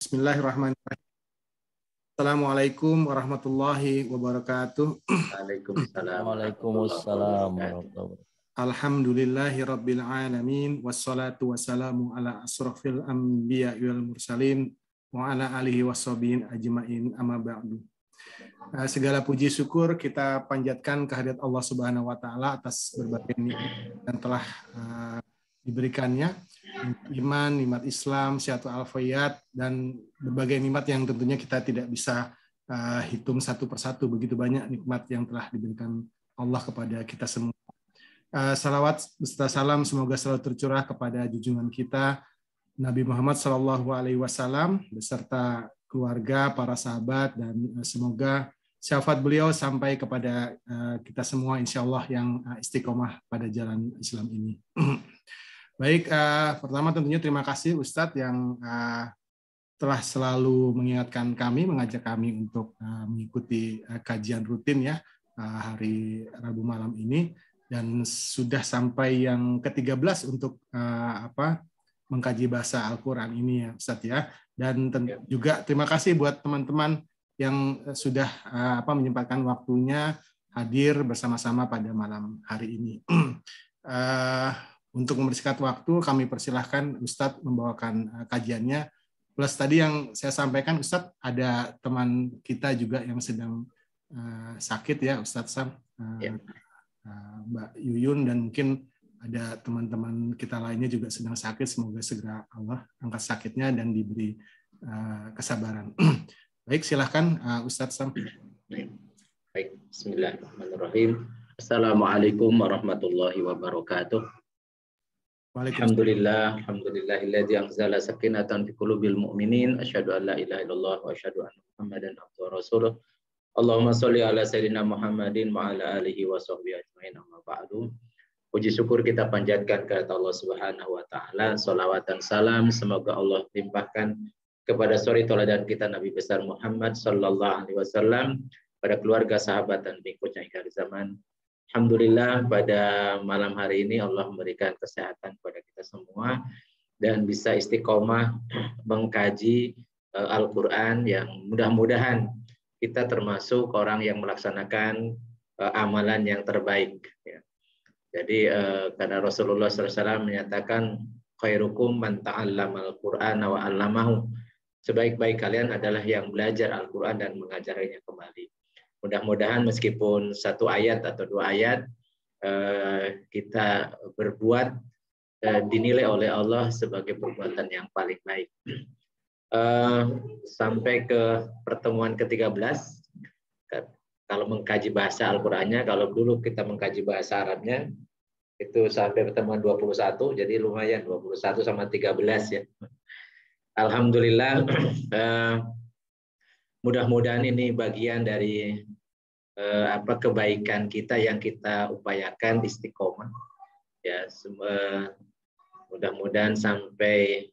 Bismillahirrahmanirrahim. Assalamualaikum warahmatullahi wabarakatuh. Waalaikumsalam warahmatullahi wabarakatuh. Alhamdulillahi rabbil alamin wassalatu wassalamu ala asrofil anbiya wal mursalin wa ala alihi washabihin ajmain amma ba'du. Segala puji syukur kita panjatkan kehadirat Allah Subhanahu wa taala atas berbagai nikmat yang telah diberikannya, iman, nikmat Islam, sehat walafiat, dan berbagai nikmat yang tentunya kita tidak bisa hitung satu persatu. Begitu banyak nikmat yang telah diberikan Allah kepada kita semua. Salawat beserta salam semoga selalu tercurah kepada junjungan kita Nabi Muhammad SAW beserta keluarga, para sahabat, dan semoga syafaat beliau sampai kepada kita semua insya Allah yang istiqomah pada jalan Islam ini. Baik, pertama tentunya terima kasih Ustadz yang telah selalu mengingatkan kami, mengajak kami untuk mengikuti kajian rutin ya hari Rabu malam ini, dan sudah sampai yang ke-13 untuk mengkaji bahasa Al-Quran ini ya Ustadz ya. Dan juga terima kasih buat teman-teman yang sudah menyempatkan waktunya hadir bersama-sama pada malam hari ini. Untuk mempersingkat waktu, kami persilahkan Ustadz membawakan kajiannya. Plus tadi yang saya sampaikan, Ustadz, ada teman kita juga yang sedang sakit ya, Ustadz Sam, Mbak Yuyun, dan mungkin ada teman-teman kita lainnya juga sedang sakit. Semoga segera Allah angkat sakitnya dan diberi kesabaran. Baik, silahkan Ustadz Sam. Baik, bismillahirrahmanirrahim. Assalamualaikum warahmatullahi wabarakatuh. Alhamdulillahilladzi anzala sakinatan fi qulubil mu'minin, asyhadu an la ilaha illallah wa asyhadu anna Muhammadan abduhu wa rasuluh. Allahumma sholli ala sayyidina Muhammadin wa ala alihi wa sahbihi ajmain, amma ba'du. Puji syukur kita panjatkan kepada Allah Subhanahu wa taala, selawat dan salam semoga Allah limpahkan kepada suri tauladan kita Nabi besar Muhammad sallallahu alaihi wasallam, pada keluarga, sahabat, dan pengikutnya hingga akhir zaman. Alhamdulillah pada malam hari ini Allah memberikan kesehatan kepada kita semua dan bisa istiqomah mengkaji Al-Quran, yang mudah-mudahan kita termasuk orang yang melaksanakan amalan yang terbaik. Ya. Jadi karena Rasulullah SAW menyatakan khairukum man ta'allamal Qur'ana wa 'allamahu. Sebaik-baik kalian adalah yang belajar Al-Quran dan mengajarinya kembali. Mudah-mudahan meskipun satu ayat atau dua ayat kita berbuat dinilai oleh Allah sebagai perbuatan yang paling baik. Sampai ke pertemuan ke-13, kalau mengkaji bahasa Al-Qurannya, kalau dulu kita mengkaji bahasa Arabnya, itu sampai pertemuan 21, jadi lumayan 21 sama 13 ya. Alhamdulillah, mudah-mudahan ini bagian dari kebaikan kita yang kita upayakan istiqomah. Ya, mudah-mudahan sampai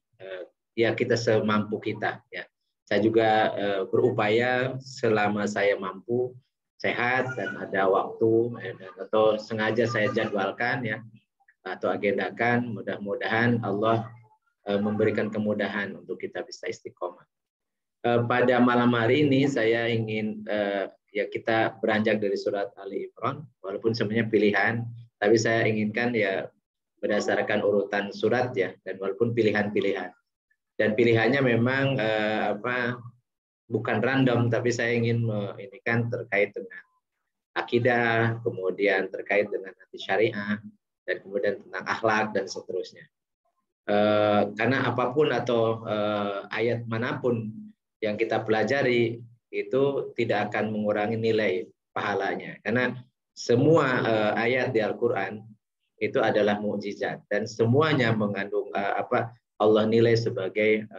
ya kita semampu kita ya. Saya juga berupaya selama saya mampu, sehat dan ada waktu atau sengaja saya jadwalkan ya atau agendakan, mudah-mudahan Allah memberikan kemudahan untuk kita bisa istiqomah. Pada malam hari ini saya ingin ya kita beranjak dari surat Ali Imran, walaupun sebenarnya pilihan, tapi saya inginkan ya berdasarkan urutan surat ya, dan walaupun pilihan-pilihan. Dan pilihannya memang bukan random, tapi saya ingin ini kan terkait dengan akidah, kemudian terkait dengan nanti syariah, dan kemudian tentang akhlak dan seterusnya. Karena apapun atau ayat manapun yang kita pelajari itu tidak akan mengurangi nilai pahalanya. Karena semua ayat di Al-Quran itu adalah mukjizat dan semuanya mengandung Allah nilai sebagai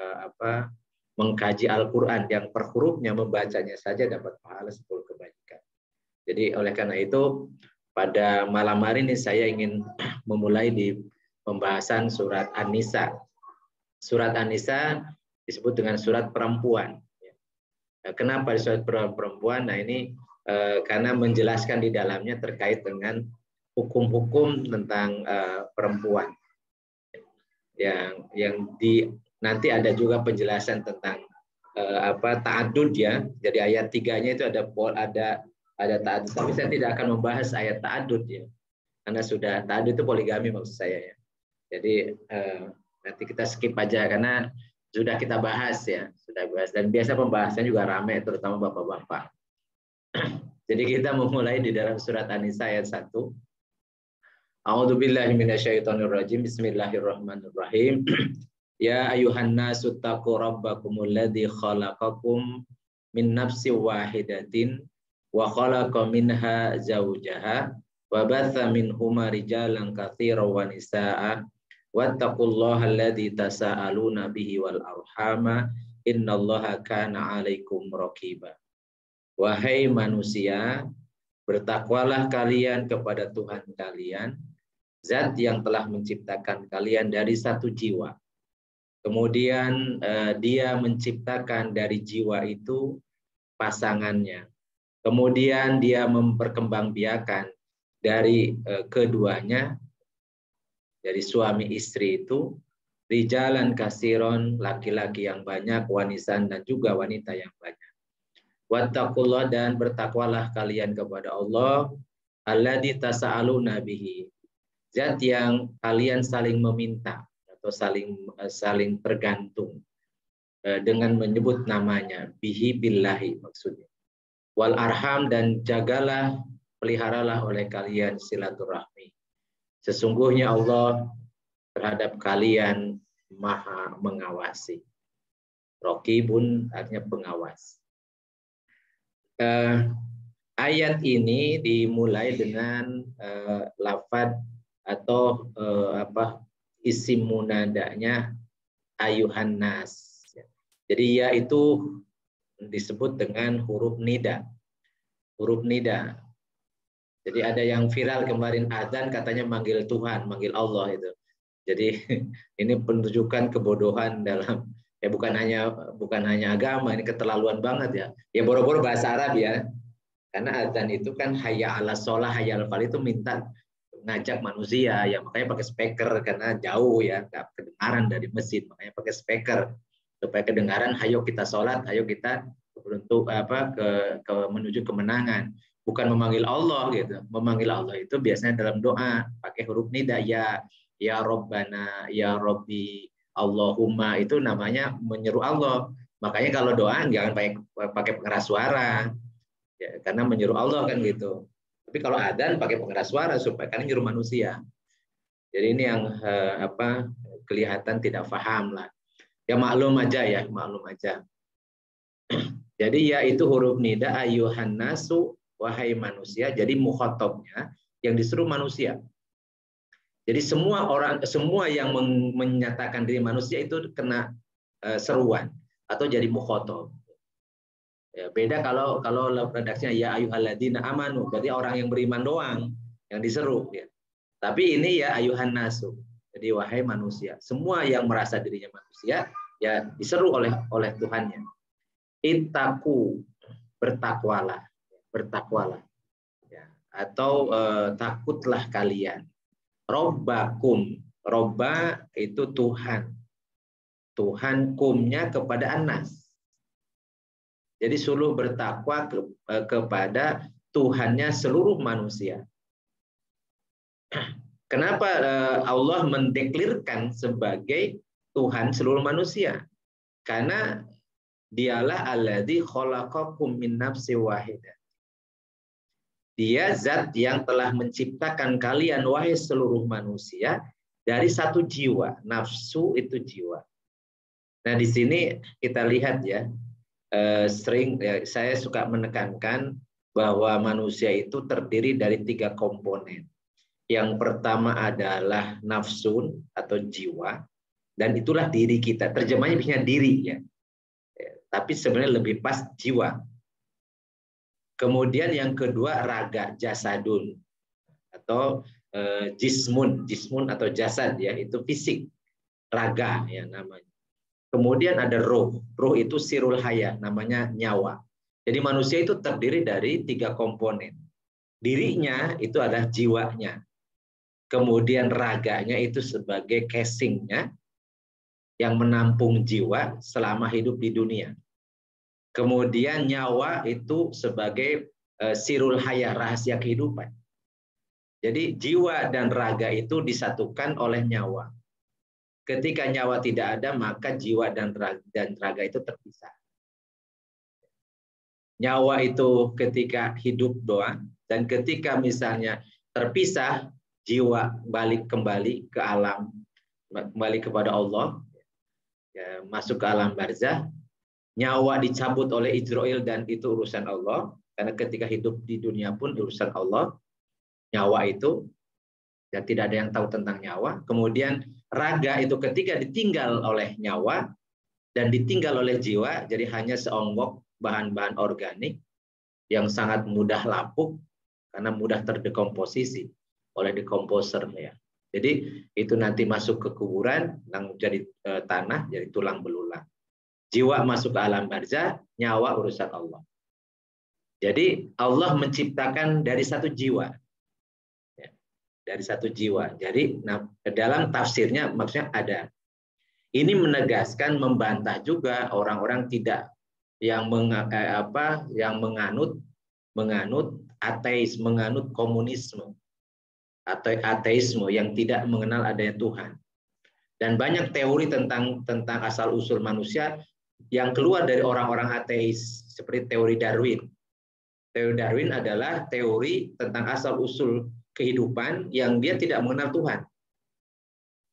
mengkaji Al-Quran yang per hurufnya membacanya saja dapat pahala 10 kebaikan. Jadi oleh karena itu pada malam hari ini saya ingin memulai di pembahasan surat An-Nisa. Surat An-Nisa disebut dengan surat perempuan. Kenapa surat perempuan? Nah ini karena menjelaskan di dalamnya terkait dengan hukum-hukum tentang perempuan. Yang nanti ada juga penjelasan tentang ta'adud ya. Jadi ayat 3-nya itu ada ta'adud. Tapi saya tidak akan membahas ayat ta'adud ya. Karena sudah ta'adud itu poligami maksud saya ya. Jadi nanti kita skip aja karena sudah kita bahas ya, sudah bahas, dan biasa pembahasannya juga ramai terutama bapak-bapak. Jadi kita memulai di dalam surat An-Nisa ayat 1. A'udzubillahi minasyaitonirrajim. Bismillahirrahmanirrahim. Ya ayuhan nasu taqu rabbakumul ladzi khalaqakum min nafsin wahidatin wa khalaqa minha zawjaha wa batha minhuma rijalan katsiran wa nisaa'a wattaqullaha alladzi tasaaluna bihi wal arhama innallaha kana 'alaikum raqiba. Wahai manusia, bertakwalah kalian kepada Tuhan kalian, Zat yang telah menciptakan kalian dari satu jiwa. Kemudian Dia menciptakan dari jiwa itu pasangannya. Kemudian Dia memperkembangbiakan dari keduanya, dari suami istri itu, rijalan kasiron, laki-laki yang banyak, wanisan dan juga wanita yang banyak. Wattaqullah, dan bertakwalah kalian kepada Allah, alladzi tasaaluna bihi, zat yang kalian saling meminta atau saling tergantung dengan menyebut namanya, bihi billahi maksudnya. Wal arham, dan jagalah, peliharalah oleh kalian silaturahmi. Sesungguhnya Allah terhadap kalian maha mengawasi. Raqibun artinya pengawas. Ayat ini dimulai dengan lafadz atau isim munadanya ayuhan nas. Jadi ya itu disebut dengan huruf nida. Huruf nida. Jadi ada yang viral kemarin adzan katanya manggil Tuhan, manggil Allah itu. Jadi ini penunjukan kebodohan dalam bukan hanya agama, ini keterlaluan banget ya. Ya boro-boro bahasa Arab ya. Karena adzan itu kan hayya 'alas shalah, hayya 'alal falah, itu minta ngajak manusia ya, makanya pakai speaker karena jauh ya, nggak kedengaran dari masjid, makanya pakai speaker supaya kedengaran, hayo kita sholat, hayo kita menuju kemenangan. Bukan memanggil Allah gitu. Memanggil Allah itu biasanya dalam doa pakai huruf nida, ya Rabbana, ya Rabbi, Allahumma, itu namanya menyeru Allah. Makanya kalau doa jangan pakai pengeras suara, ya, karena menyeru Allah kan gitu. Tapi kalau adzan pakai pengeras suara supaya karena nyuruh manusia. Jadi ini yang kelihatan tidak paham lah. Ya maklum aja ya, maklum aja. Jadi ya itu huruf nida ayuhan nasu, wahai manusia. Jadi mukhatabnya yang disuruh manusia. Jadi semua yang menyatakan diri manusia itu kena seruan atau jadi mukhatab. Ya, beda kalau redaksinya ya ayyuhalladzina amanu, berarti orang yang beriman doang yang diseru ya. Tapi ini ya ayuhan nasu. Jadi wahai manusia, semua yang merasa dirinya manusia ya diseru oleh Tuhannya. Ittaqu, bertakwalah ya, atau takutlah kalian. Robbakum, robba itu Tuhan. Tuhan kumnya kepada anas. Jadi suruh bertakwa kepada Tuhannya seluruh manusia. Kenapa Allah mendeklirkan sebagai Tuhan seluruh manusia? Karena Dialah alladzi khalaqakum min nafsin wahidah. Dia zat yang telah menciptakan kalian wahai seluruh manusia dari satu jiwa. Nafsu itu jiwa. Nah, di sini kita lihat ya, saya suka menekankan bahwa manusia itu terdiri dari 3 komponen. Yang pertama adalah nafsun atau jiwa, dan itulah diri kita. Terjemahnya biasanya diri ya. Tapi sebenarnya lebih pas jiwa. Kemudian yang kedua raga, jasadun atau jismun atau jasad ya, itu fisik, raga ya namanya. Kemudian ada roh itu sirul haya, namanya nyawa. Jadi manusia itu terdiri dari 3 komponen. Dirinya itu adalah jiwanya. Kemudian raganya itu sebagai casingnya yang menampung jiwa selama hidup di dunia. Kemudian nyawa itu sebagai sirul hayah, rahasia kehidupan. Jadi jiwa dan raga itu disatukan oleh nyawa. Ketika nyawa tidak ada, maka jiwa dan raga itu terpisah. Nyawa itu ketika hidup doang, dan ketika misalnya terpisah, jiwa balik kembali ke alam, kembali kepada Allah, ya, masuk ke alam barzah. Nyawa dicabut oleh Israel dan itu urusan Allah. Karena ketika hidup di dunia pun urusan Allah. Nyawa itu, ya tidak ada yang tahu tentang nyawa. Kemudian raga itu ketika ditinggal oleh nyawa dan ditinggal oleh jiwa, jadi hanya seonggok bahan-bahan organik yang sangat mudah lapuk karena mudah terdekomposisi oleh dekomposer. Ya. Jadi itu nanti masuk ke kuburan, jadi tanah, jadi tulang belulang. Jiwa masuk ke alam barzah, nyawa urusan Allah. Jadi Allah menciptakan dari satu jiwa. Ya, dari satu jiwa. Jadi dalam tafsirnya maksudnya ada. Ini menegaskan, membantah juga orang-orang tidak yang menganut ateis, menganut komunisme atau ateisme yang tidak mengenal adanya Tuhan. Dan banyak teori tentang asal usul manusia yang keluar dari orang-orang ateis, seperti teori Darwin. Teori Darwin adalah teori tentang asal-usul kehidupan yang dia tidak mengenal Tuhan.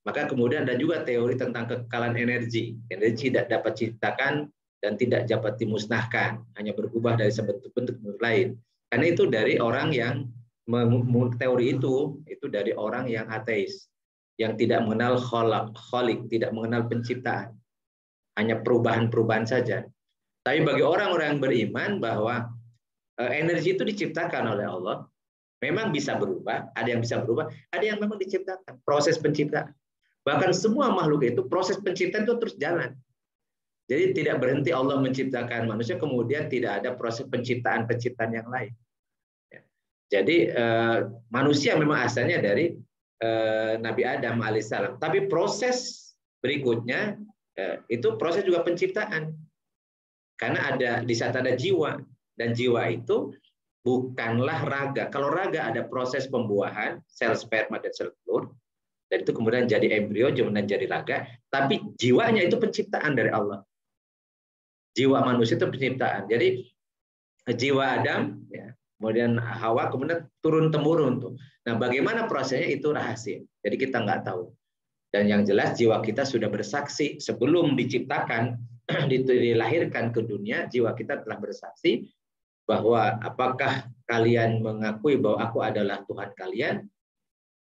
Maka kemudian ada juga teori tentang kekekalan energi. Energi tidak dapat diciptakan dan tidak dapat dimusnahkan, hanya berubah dari bentuk lain. Karena itu dari orang yang teori itu dari orang yang ateis, yang tidak mengenal kholik, tidak mengenal penciptaan. Hanya perubahan-perubahan saja. Tapi bagi orang-orang yang beriman bahwa energi itu diciptakan oleh Allah, memang bisa berubah, ada yang bisa berubah, ada yang memang diciptakan, proses penciptaan. Bahkan semua makhluk itu, proses penciptaan itu terus jalan. Jadi tidak berhenti Allah menciptakan manusia, kemudian tidak ada proses penciptaan yang lain. Jadi manusia memang asalnya dari Nabi Adam alaihissalam. Tapi proses berikutnya, itu proses juga penciptaan. Karena di saat ada jiwa, dan jiwa itu bukanlah raga. Kalau raga ada proses pembuahan, sel sperma dan sel telur, dan itu kemudian jadi embrio, kemudian jadi raga, tapi jiwanya itu penciptaan dari Allah. Jiwa manusia itu penciptaan. Jadi jiwa Adam, ya, kemudian Hawa, kemudian turun-temurun tuh. Nah, bagaimana prosesnya itu rahasia. Jadi kita nggak tahu. Dan yang jelas jiwa kita sudah bersaksi sebelum diciptakan, dilahirkan ke dunia, jiwa kita telah bersaksi bahwa apakah kalian mengakui bahwa aku adalah Tuhan kalian?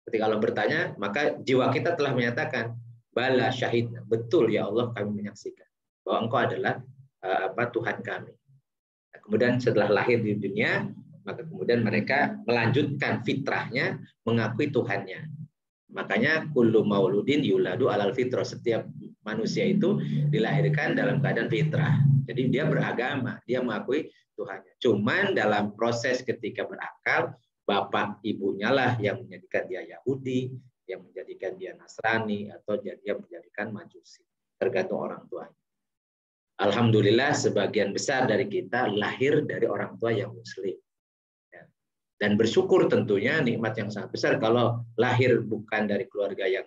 Ketika Allah bertanya, maka jiwa kita telah menyatakan, bala syahid, betul ya Allah, kami menyaksikan bahwa Engkau adalah Tuhan kami. Nah, kemudian setelah lahir di dunia, maka kemudian mereka melanjutkan fitrahnya, mengakui Tuhannya. Makanya kullu mauludin yuladu alal fitrah, setiap manusia itu dilahirkan dalam keadaan fitrah. Jadi dia beragama, dia mengakui Tuhannya. Cuman dalam proses ketika berakal, bapak ibunya lah yang menjadikan dia Yahudi, yang menjadikan dia Nasrani, atau dia menjadikan Majusi. Tergantung orang tuanya. Alhamdulillah sebagian besar dari kita lahir dari orang tua yang Muslim. Dan bersyukur tentunya nikmat yang sangat besar kalau lahir bukan dari keluarga yang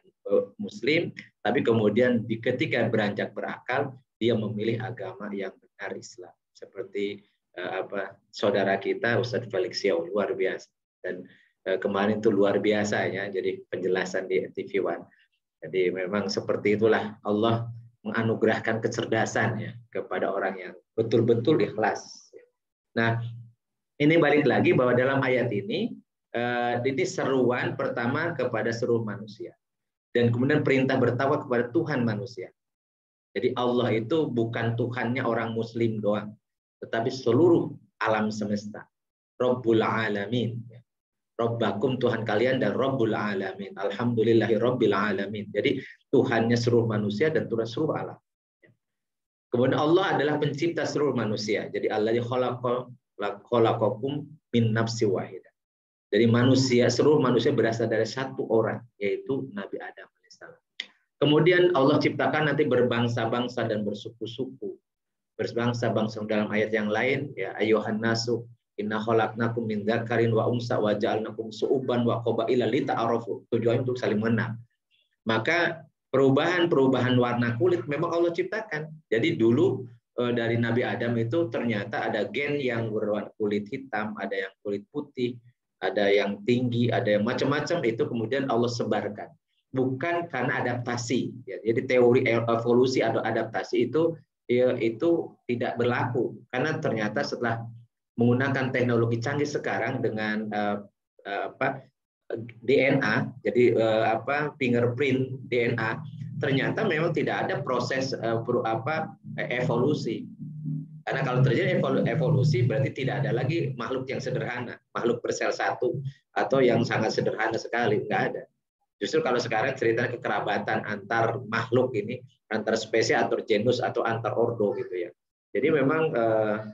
Muslim, tapi kemudian ketika beranjak berakal, dia memilih agama yang benar, Islam. Seperti saudara kita Ustadz Felix Yao, luar biasa. Dan kemarin itu luar biasa ya, jadi penjelasan di TV One. Jadi memang seperti itulah Allah menganugerahkan kecerdasan ya kepada orang yang betul-betul ikhlas. Nah, ini balik lagi bahwa dalam ayat ini seruan pertama kepada seluruh manusia. Dan kemudian perintah bertakwa kepada Tuhan manusia. Jadi Allah itu bukan Tuhannya orang Muslim doang, tetapi seluruh alam semesta. Rabbul Alamin. Rabbakum, Tuhan kalian, dan Rabbul Alamin. Alhamdulillahi Rabbil Alamin. Jadi Tuhannya seluruh manusia dan Tuhan seluruh alam. Kemudian Allah adalah pencipta seluruh manusia. Jadi Allah khalaqakum min nafsi wahidah. Jadi manusia, seluruh manusia berasal dari satu orang, yaitu Nabi Adam alaihissalam. Kemudian Allah ciptakan nanti berbangsa-bangsa dan bersuku-suku. berbangsa-bangsa dalam ayat yang lain, ya ayuhan nasu inna khalaqnakum min dzakarin wa unsa wa ja'alnakum su'uban wa qabaila lita'arafu. Tujuannya untuk saling mengenal. Maka perubahan warna kulit memang Allah ciptakan. Jadi dulu dari Nabi Adam itu ternyata ada gen yang berwarna kulit hitam, ada yang kulit putih, ada yang tinggi, ada yang macam-macam, itu kemudian Allah sebarkan. Bukan karena adaptasi. Ya. Jadi teori evolusi atau adaptasi itu tidak berlaku. Karena ternyata setelah menggunakan teknologi canggih sekarang dengan DNA, jadi fingerprint DNA, ternyata memang tidak ada proses evolusi. Karena kalau terjadi evolusi berarti tidak ada lagi makhluk yang sederhana, makhluk bersel satu atau yang sangat sederhana sekali, nggak ada. Justru kalau sekarang cerita kekerabatan antar makhluk ini, antar spesies atau genus atau antar ordo gitu ya. Jadi memang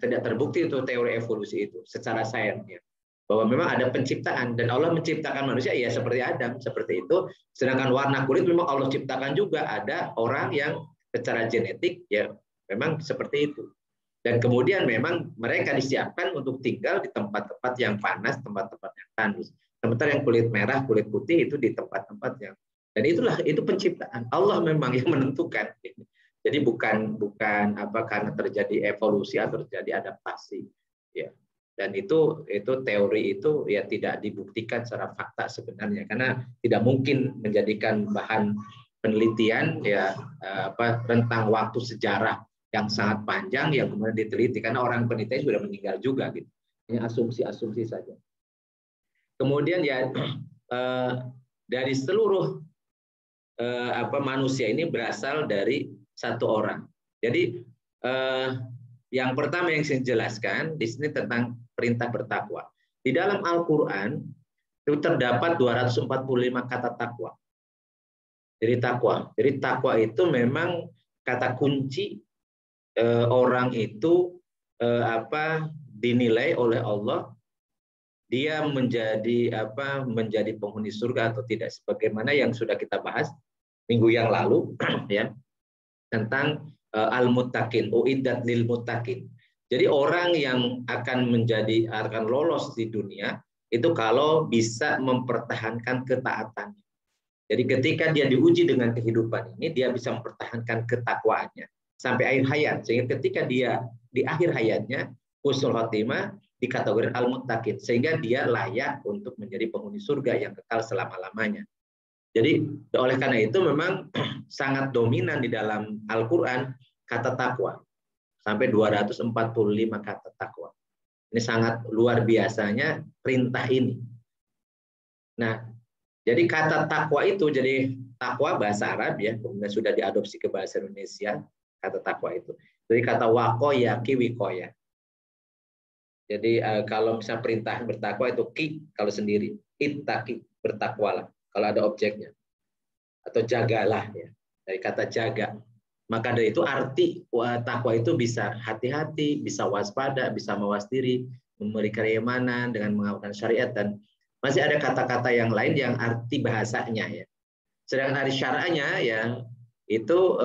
tidak terbukti itu teori evolusi itu secara sainsnya, bahwa memang ada penciptaan dan Allah menciptakan manusia ya seperti Adam seperti itu. Sedangkan warna kulit memang Allah ciptakan juga, ada orang yang secara genetik ya memang seperti itu. Dan kemudian memang mereka disiapkan untuk tinggal di tempat-tempat yang panas, tempat-tempat yang tandus. Sementara yang kulit merah, kulit putih itu di tempat-tempat yang, dan itu penciptaan Allah memang yang menentukan. Jadi bukan karena terjadi evolusi atau terjadi adaptasi, ya. Dan itu teori itu ya tidak dibuktikan secara fakta sebenarnya, karena tidak mungkin menjadikan bahan penelitian ya rentang waktu sejarah yang sangat panjang yang kemudian diteliti, karena orang peneliti sudah meninggal juga gitu. Ini asumsi saja. Kemudian ya dari seluruh manusia ini berasal dari satu orang. Jadi yang pertama yang saya jelaskan di sini tentang perintah bertakwa. Di dalam Al-Qur'an itu terdapat 245 kata takwa. Jadi takwa itu memang kata kunci orang itu dinilai oleh Allah dia menjadi penghuni surga atau tidak, sebagaimana yang sudah kita bahas minggu yang lalu ya tentang al-muttaqin, uiddat lil muttaqin. Jadi orang yang akan lolos di dunia itu kalau bisa mempertahankan ketaatannya. Jadi ketika dia diuji dengan kehidupan ini, dia bisa mempertahankan ketakwaannya sampai akhir hayat, sehingga ketika dia di akhir hayatnya husnul khotimah dikategorikan al-muttaqin, sehingga dia layak untuk menjadi penghuni surga yang kekal selama-lamanya. Jadi oleh karena itu memang sangat dominan di dalam Al-Qur'an kata takwa. Sampai 245 kata takwa. Ini sangat luar biasanya perintah ini. Nah, jadi kata takwa itu, jadi takwa bahasa Arab ya, kemudian sudah diadopsi ke bahasa Indonesia kata takwa itu. Jadi kata waqoya kiwikoya. Jadi kalau misalnya perintah bertakwa itu ki kalau sendiri, ittaqi bertakwalah kalau ada objeknya, atau jagalah ya, dari kata jaga. Maka dari itu arti takwa itu bisa hati-hati, bisa waspada, bisa mawas diri, memberi keimanan dengan mengamalkan syariat, dan masih ada kata-kata yang lain yang arti bahasanya ya. Sedangkan arti syara'nya ya itu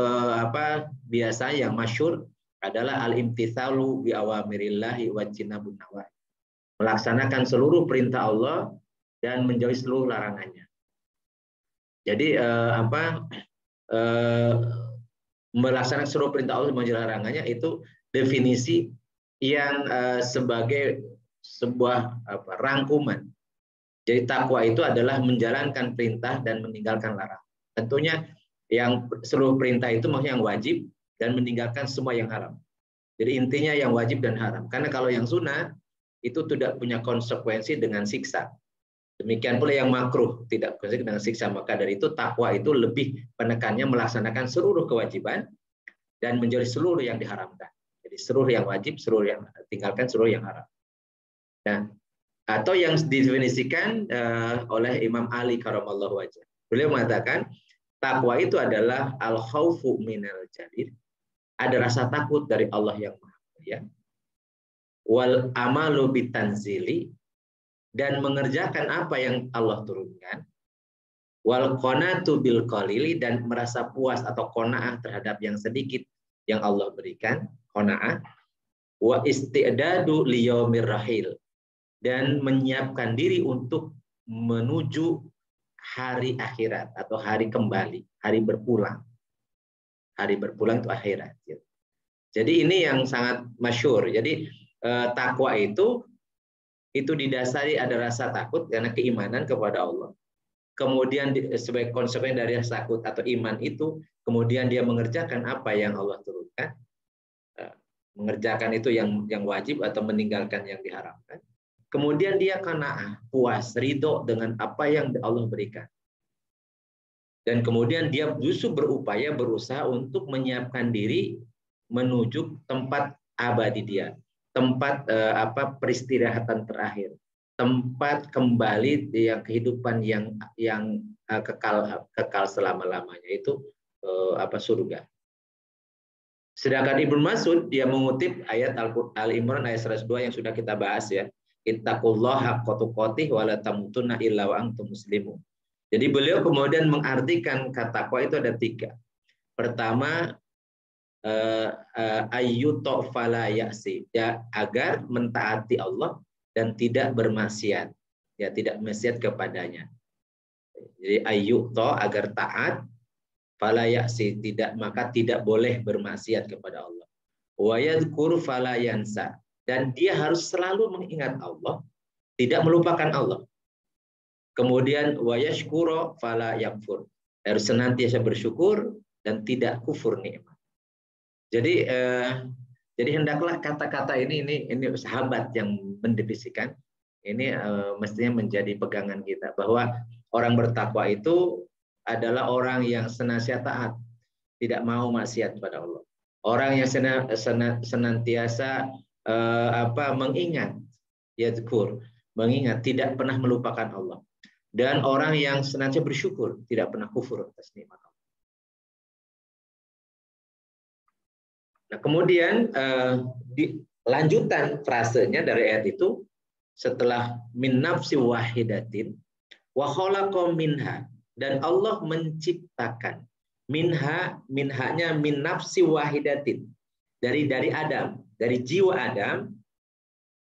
biasa yang masyhur adalah al-imtitsalu bi awamirillahi wa jinabun nawahi. Melaksanakan seluruh perintah Allah dan menjauhi seluruh larangannya. Jadi melaksanakan seluruh perintah Allah dan menjauhi larangannya itu definisi yang sebagai sebuah rangkuman. Jadi takwa itu adalah menjalankan perintah dan meninggalkan larangan. Tentunya yang seluruh perintah itu maksudnya yang wajib dan meninggalkan semua yang haram. Jadi intinya yang wajib dan haram. Karena kalau yang sunnah itu tidak punya konsekuensi dengan siksa. Demikian pula yang makruh tidak konsekuensi dengan siksa. Maka dari itu takwa itu lebih penekannya melaksanakan seluruh kewajiban dan menjauhi seluruh yang diharamkan. Jadi seluruh yang wajib, seluruh yang tinggalkan, seluruh yang haram. Nah, atau yang didefinisikan oleh Imam Ali karamallahu wajhah. Beliau mengatakan takwa itu adalah al-khaufu minal jalil, ada rasa takut dari Allah yang Maha Mulia, wal amalu bitanzili, dan mengerjakan apa yang Allah turunkan, wal qanatu bil qalili, dan merasa puas atau qanaah terhadap yang sedikit yang Allah berikan, qanaah, wa isti'dadu liyaumir rahil, dan menyiapkan diri untuk menuju hari akhirat atau hari kembali, hari berpulang. Hari berpulang itu akhirat. Jadi ini yang sangat masyhur. Jadi takwa itu didasari ada rasa takut karena keimanan kepada Allah. Kemudian sebagai konsekuensi dari rasa takut atau iman itu, kemudian dia mengerjakan apa yang Allah turunkan, mengerjakan itu yang wajib atau meninggalkan yang diharamkan. Kemudian dia qanaah, puas, ridho dengan apa yang Allah berikan. Dan kemudian dia justru berupaya, berusaha untuk menyiapkan diri menuju tempat abadi dia, tempat peristirahatan terakhir, tempat kembali yang kehidupan yang kekal selama-lamanya, itu surga. Sedangkan Ibnu Mas'ud dia mengutip ayat Al-Imran ayat 102 yang sudah kita bahas ya. Ittaqullaha haqqa tuqatih wa la tamutunna illa wa antum muslimun. Jadi beliau kemudian mengartikan kata takwa itu ada 3. Pertama, ayyuto fala ya'si, ya, agar mentaati Allah dan tidak bermaksiat, ya, tidak maksiat kepadanya. Jadi ayyuto, agar taat, fala ya'si, maka tidak boleh bermaksiat kepada Allah. Wa yadhkur fala yansa, dan dia harus selalu mengingat Allah, tidak melupakan Allah. Kemudian wa yashkura fala yakfur, harus senantiasa bersyukur dan tidak kufur nikmat. Jadi hendaklah kata-kata ini sahabat yang mendefinisikan ini mestinya menjadi pegangan kita, bahwa orang bertakwa itu adalah orang yang senantiasa taat, tidak mau maksiat pada Allah. Orang yang senantiasa mengingat, yadhkur, mengingat, tidak pernah melupakan Allah. Dan orang yang senantiasa bersyukur, tidak pernah kufur atas nikmat Allah. Nah, kemudian di lanjutan frasenya dari ayat itu, setelah min nafsi wahidatin wa khalaqa minha, dan Allah menciptakan minhanya min nafsi wahidatin, dari Adam, dari jiwa Adam,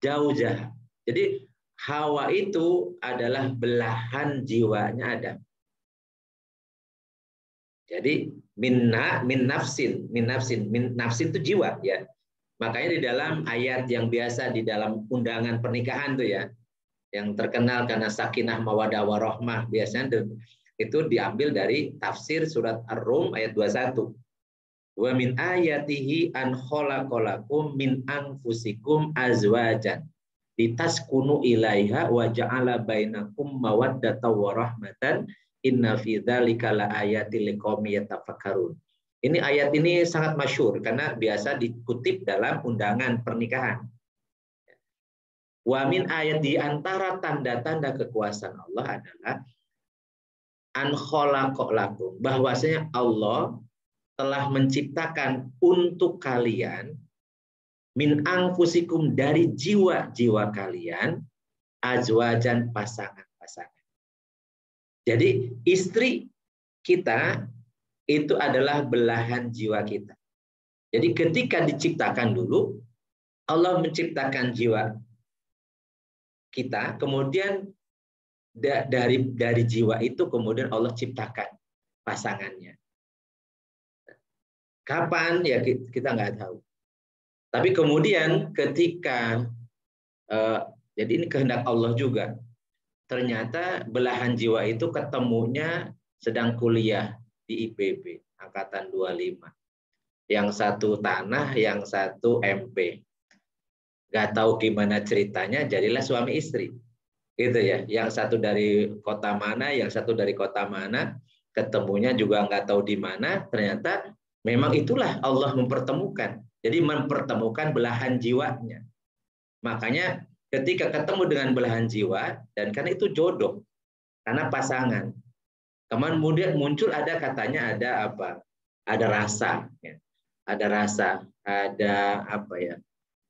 zaujaha. Jadi Hawa itu adalah belahan jiwanya Adam. Jadi min nafsin itu jiwa, ya. Makanya di dalam ayat yang biasa di dalam undangan pernikahan tuh, ya, yang terkenal karena sakinah mawadah warahmah, biasanya itu diambil dari tafsir surat Ar-Rum ayat 21. Wa min ayatihi an khalaqalakum min anfusikum azwajan litaskunu ilaiha wa ja'ala bainakum mawaddatan wa rahmatan inna fi dzalika laayatil liqaumin yatafakkarun. Ini ayat ini sangat masyhur karena biasa dikutip dalam undangan pernikahan. Wa min ayat, di antara tanda-tanda kekuasaan Allah adalah an khalaqalakum, bahwasanya Allah telah menciptakan untuk kalian min anfusikum, dari jiwa-jiwa kalian, azwajan, pasangan-pasangan. Jadi istri kita itu adalah belahan jiwa kita. Jadi ketika diciptakan dulu, Allah menciptakan jiwa kita, kemudian dari jiwa itu kemudian Allah ciptakan pasangannya. Kapan, ya kita nggak tahu. Tapi kemudian ketika jadi ini kehendak Allah juga. Ternyata belahan jiwa itu ketemunya sedang kuliah di IPB angkatan 25. Yang satu tanah, yang satu MP. Nggak tahu gimana ceritanya, jadilah suami istri. Gitu ya. Yang satu dari kota mana, yang satu dari kota mana, ketemunya juga nggak tahu di mana. Ternyata memang itulah Allah mempertemukan. Jadi mempertemukan belahan jiwanya. Makanya ketika ketemu dengan belahan jiwa, dan karena itu jodoh, karena pasangan. Kemudian muncul ada katanya ada apa? Ada rasa, ya. Ada rasa, ada apa ya?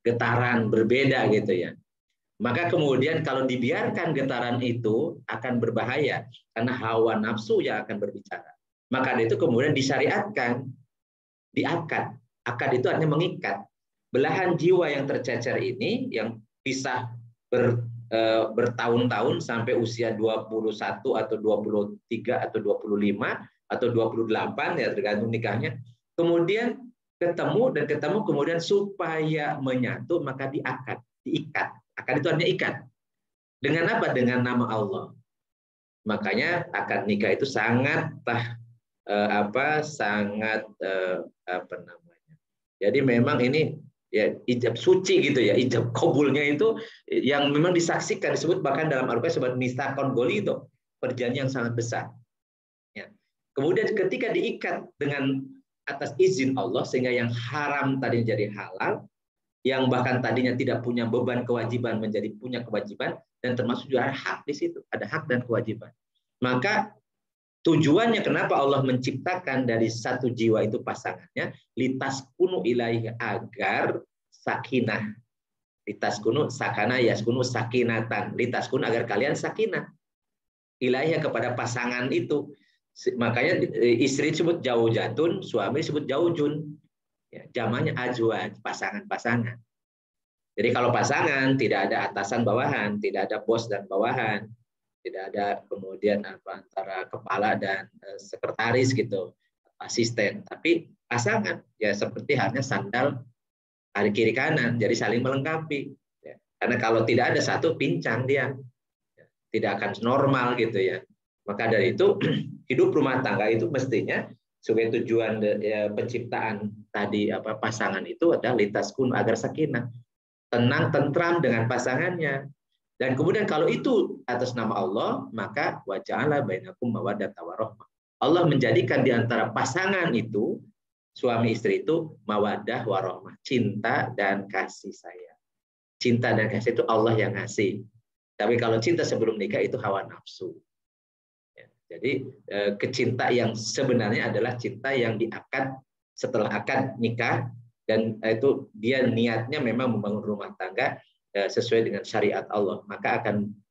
Getaran berbeda gitu ya. Maka kemudian kalau dibiarkan getaran itu akan berbahaya karena hawa nafsu yang akan berbicara. Maka itu kemudian disyariatkan, diakad. Akad itu artinya mengikat. belahan jiwa yang tercecer ini yang bisa bertahun-tahun sampai usia 21 atau 23 atau 25 atau 28 ya tergantung nikahnya. Kemudian ketemu kemudian supaya menyatu maka diikat. Akad itu artinya ikat. Dengan apa? Dengan nama Allah. Makanya akad nikah itu sangat Jadi memang ini ya ijab suci gitu ya, ijab kabulnya itu yang memang disaksikan, disebut bahkan dalam Al-Qur'an sebagai mitsaqon ghalidho, perjanjian yang sangat besar. Ya. Kemudian ketika diikat dengan atas izin Allah sehingga yang haram tadi jadi halal, yang bahkan tadinya tidak punya beban kewajiban menjadi punya kewajiban, dan termasuk juga ada hak di situ, ada hak dan kewajiban. Maka tujuannya kenapa Allah menciptakan dari satu jiwa itu pasangannya, litaskunu ilaihi, agar sakinah. Litaskunu sakana yaskunu sakinatan. Litaskunu agar kalian sakinah. Ilaihi kepada pasangan itu. Makanya istri disebut zaujatun, suami disebut zaujun. Ya, jamannya azwaj, pasangan-pasangan. Jadi kalau pasangan tidak ada atasan bawahan, tidak ada bos dan bawahan. Tidak ada kemudian antara kepala dan sekretaris gitu, asisten. Tapi pasangan ya seperti halnya sandal kiri kanan, jadi saling melengkapi. Ya. Karena kalau tidak ada satu pincang dia, ya, tidak akan normal gitu ya. Maka dari itu hidup rumah tangga itu mestinya sebagai tujuan penciptaan tadi pasangan itu adalah litaskun agar sakinah, tenang tentram dengan pasangannya. Dan kemudian kalau itu atas nama Allah, maka wa ja'ala bainakum mawaddatan warahmah. Allah menjadikan di antara pasangan itu, suami istri itu mawaddah warahmah, cinta dan kasih sayang. Cinta dan kasih itu Allah yang ngasih. Tapi kalau cinta sebelum nikah itu hawa nafsu. Ya, jadi kecinta yang sebenarnya adalah cinta yang diakad setelah akad nikah, dan itu dia niatnya memang membangun rumah tangga sesuai dengan syariat Allah, maka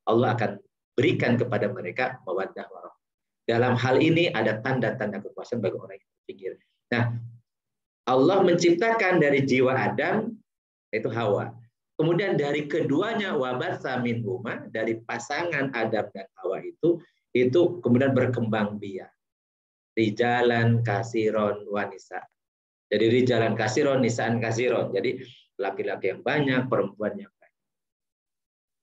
Allah akan berikan kepada mereka mawaddah warahmah. Dalam hal ini ada tanda-tanda kekuasaan bagi orang yang berpikir. Nah, Allah menciptakan dari jiwa Adam itu Hawa. Kemudian dari keduanya wabatsa minhuma, dari pasangan Adam dan Hawa itu kemudian berkembang biak. Rijalan kasiron wanisa. Jadi rijalan kasiron, nisaan kasiron. Jadi laki-laki yang banyak, perempuan yang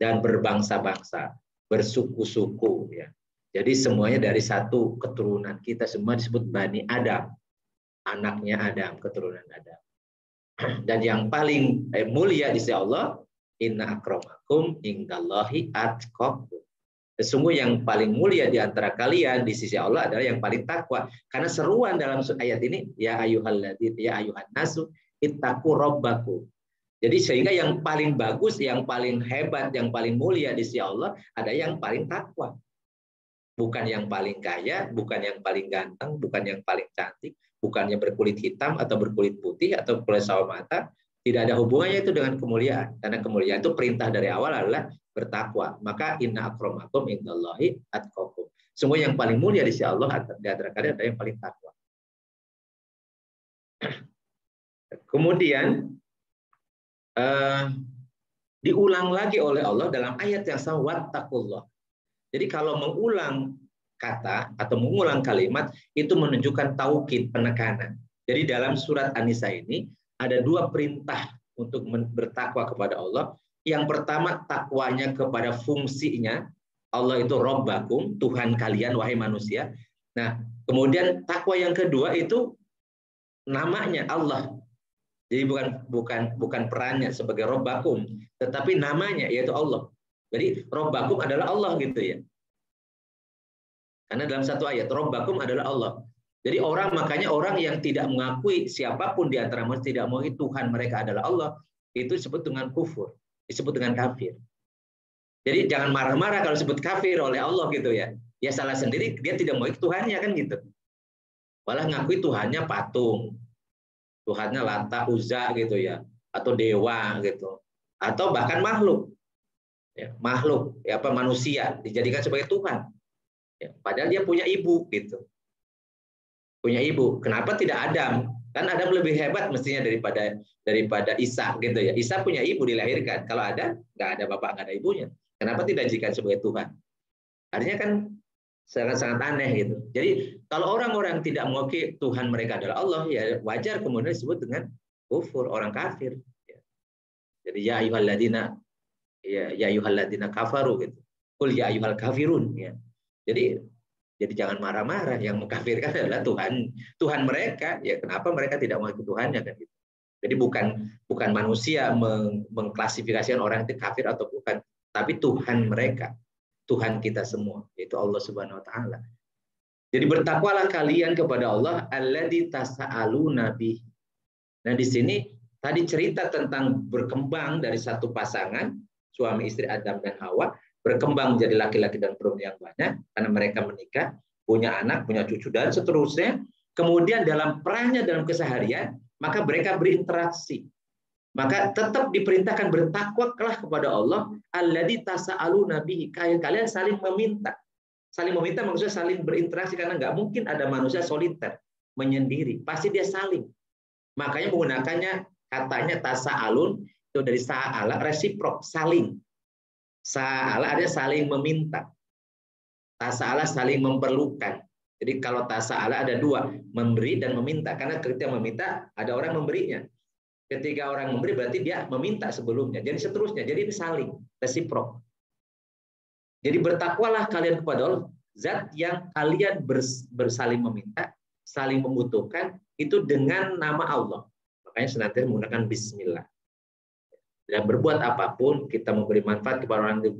dan berbangsa-bangsa, bersuku-suku ya. Jadi semuanya dari satu keturunan, kita semua disebut Bani Adam, anaknya Adam, keturunan Adam. Dan yang paling mulia di sisi Allah, inna akramakum indallahi atqakum. Sesungguhnya yang paling mulia di antara kalian di sisi Allah adalah yang paling takwa. Karena seruan dalam ayat ini, ya ayyuhan nasu ittaqu rabbakum. Jadi sehingga yang paling bagus, yang paling hebat, yang paling mulia di sisi Allah ada yang paling takwa. Bukan yang paling kaya, bukan yang paling ganteng, bukan yang paling cantik, bukannya berkulit hitam atau berkulit putih atau kulit sawo mata. Tidak ada hubungannya itu dengan kemuliaan. Karena kemuliaan itu perintah dari awal adalah bertakwa. Maka inna akramakum indallahi atqakum. Semua yang paling mulia di sisi Allah di antara kalian ada yang paling takwa. Kemudian diulang lagi oleh Allah dalam ayat yang sama, wattaqullah. Jadi kalau mengulang kata atau mengulang kalimat itu menunjukkan taukid, penekanan. Jadi dalam surat An-Nisa ini ada dua perintah untuk bertakwa kepada Allah. Yang pertama takwanya kepada fungsinya, Allah itu Rabbakum, Tuhan kalian wahai manusia. Nah, kemudian takwa yang kedua itu namanya Allah. Jadi bukan perannya sebagai Rabbakum, tetapi namanya yaitu Allah. Jadi Rabbakum adalah Allah gitu ya. Karena dalam satu ayat Rabbakum adalah Allah. Jadi makanya orang yang tidak mengakui siapapun di antara mereka, tidak mengakui Tuhan mereka adalah Allah, itu disebut dengan kufur, disebut dengan kafir. Jadi jangan marah-marah kalau disebut kafir oleh Allah gitu ya. Ya salah sendiri, dia tidak mengakui Tuhannya kan gitu. Malah ngakui Tuhannya patung. Tuhannya Lata, Uzza gitu ya, atau dewa gitu, atau bahkan makhluk, ya, makhluk, ya apa manusia dijadikan sebagai Tuhan, ya, padahal dia punya ibu gitu, punya ibu. Kenapa tidak Adam? Kan Adam lebih hebat mestinya daripada Isa gitu ya. Isa punya ibu dilahirkan. Kalau ada, nggak ada bapak, nggak ada ibunya. Kenapa tidak dijadikan sebagai Tuhan? Artinya kan sangat-sangat aneh gitu. Jadi kalau orang-orang tidak mengakui Tuhan mereka adalah Allah, ya wajar kemudian disebut dengan kufur, orang kafir. Jadi ya ayyuhalladzina kafaru gitu. Qul ya ayyuhal kafirun ya. Jadi jangan marah-marah, yang mengkafirkan adalah Tuhan mereka. Ya kenapa mereka tidak mengakui Tuhannya kan gitu. Jadi bukan manusia mengklasifikasikan orang itu kafir atau bukan, tapi Tuhan mereka, Tuhan kita semua, yaitu Allah Subhanahu wa taala. Jadi bertakwalah kalian kepada Allah alladzi tasaaluna bih. Nah, di sini tadi cerita tentang berkembang dari satu pasangan, suami istri Adam dan Hawa, berkembang menjadi laki-laki dan perempuan yang banyak karena mereka menikah, punya anak, punya cucu dan seterusnya. Kemudian dalam perannya dalam keseharian, maka mereka berinteraksi. Maka tetap diperintahkan bertakwalah kepada Allah alladzi tasaaluna bihi. Kalian saling meminta. Saling meminta maksudnya saling berinteraksi, karena nggak mungkin ada manusia soliter menyendiri. Pasti dia saling. Makanya menggunakannya katanya tasaalun itu dari sa'ala, resiprok, saling. Sa'ala ada saling meminta. Tasa'ala saling memerlukan. Jadi kalau tasa'ala ada dua, memberi dan meminta. Karena ketika meminta ada orang memberinya. Ketika orang memberi berarti dia meminta sebelumnya. Jadi seterusnya. Jadi ini saling, resiprok. Jadi bertakwalah kalian kepada Allah, zat yang kalian bersaling meminta, saling membutuhkan itu dengan nama Allah. Makanya senantiasa menggunakan bismillah. Dan berbuat apapun, kita memberi manfaat kepada orang yang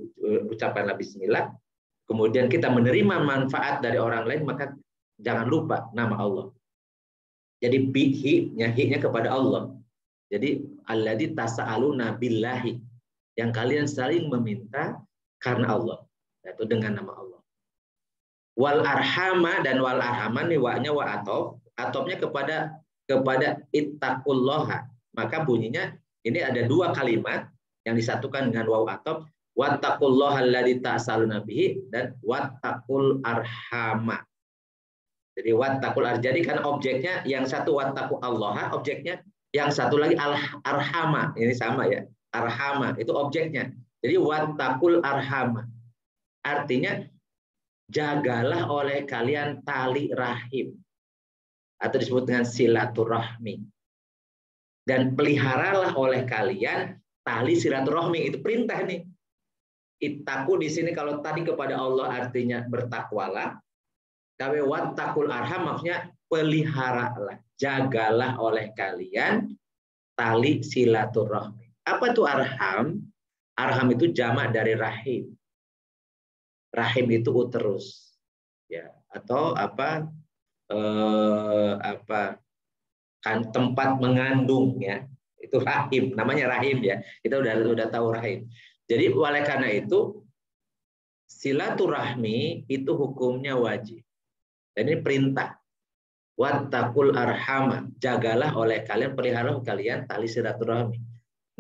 ucapkanlah bismillah, kemudian kita menerima manfaat dari orang lain, maka jangan lupa nama Allah. Jadi hi-nya kepada Allah. Jadi alladzi tasaaluna billahi, yang kalian saling meminta karena Allah, yaitu dengan nama Allah. Wal arhama, dan wal arhama nih wa-nya wa atofnya kepada ittaqullaha. Maka bunyinya ini ada dua kalimat yang disatukan dengan waw atof, wattaqullaha alladzi tasaaluna bihi dan wattaqul arhama. Jadi wattaqul arhama. Jadi kan objeknya yang satu wattaqullaha, objeknya yang satu lagi arhama. Ini sama ya. Arhama itu objeknya. Jadi wattaqul arhama. Artinya jagalah oleh kalian tali rahim atau disebut dengan silaturahmi. Dan peliharalah oleh kalian tali silaturahmi. Itu perintah nih. Ittaqu di sini kalau tadi kepada Allah artinya bertakwalah. Tapi wattaqul arham maksudnya peliharalah, jagalah oleh kalian tali silaturahmi. Apa itu arham? Arham itu jamak dari rahim. Rahim itu uterus. Ya, atau kan tempat mengandung ya, itu rahim, namanya rahim ya, kita udah tahu rahim. Jadi oleh karena itu silaturahmi itu hukumnya wajib, dan ini perintah. Wattaqul arhama, jagalah oleh kalian, peliharalah kalian tali silaturahmi.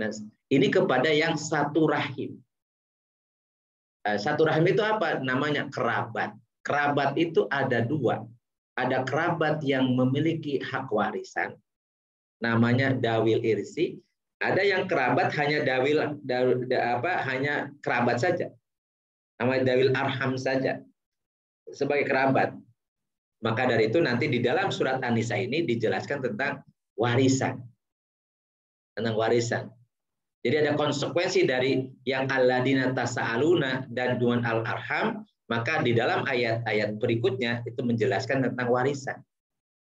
Nah, ini kepada yang satu rahim. Satu rahim itu apa? Namanya kerabat. Kerabat itu ada dua. Ada kerabat yang memiliki hak warisan, namanya dawil irsi. Ada yang kerabat hanya hanya kerabat saja, namanya dawil arham saja sebagai kerabat. Maka dari itu nanti di dalam surat An-Nisa ini dijelaskan tentang warisan, Jadi ada konsekuensi dari yang alladzina tasaaluna dan duan al-arham. Maka di dalam ayat-ayat berikutnya itu menjelaskan tentang warisan.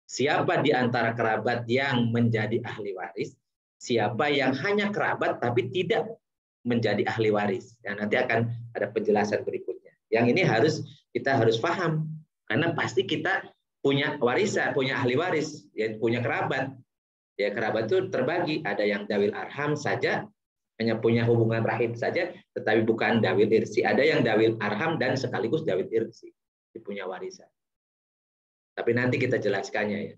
Siapa di antara kerabat yang menjadi ahli waris, siapa yang hanya kerabat tapi tidak menjadi ahli waris. Ya, nanti akan ada penjelasan berikutnya. Yang ini kita harus paham, karena pasti kita punya warisan, punya ahli waris, ya, punya kerabat. Ya, kerabat itu terbagi, ada yang dawil arham saja, hanya punya hubungan rahim saja, tetapi bukan dawil irsi. Ada yang dawil arham dan sekaligus dawil irsi, punya warisan. Tapi nanti kita jelaskannya ya.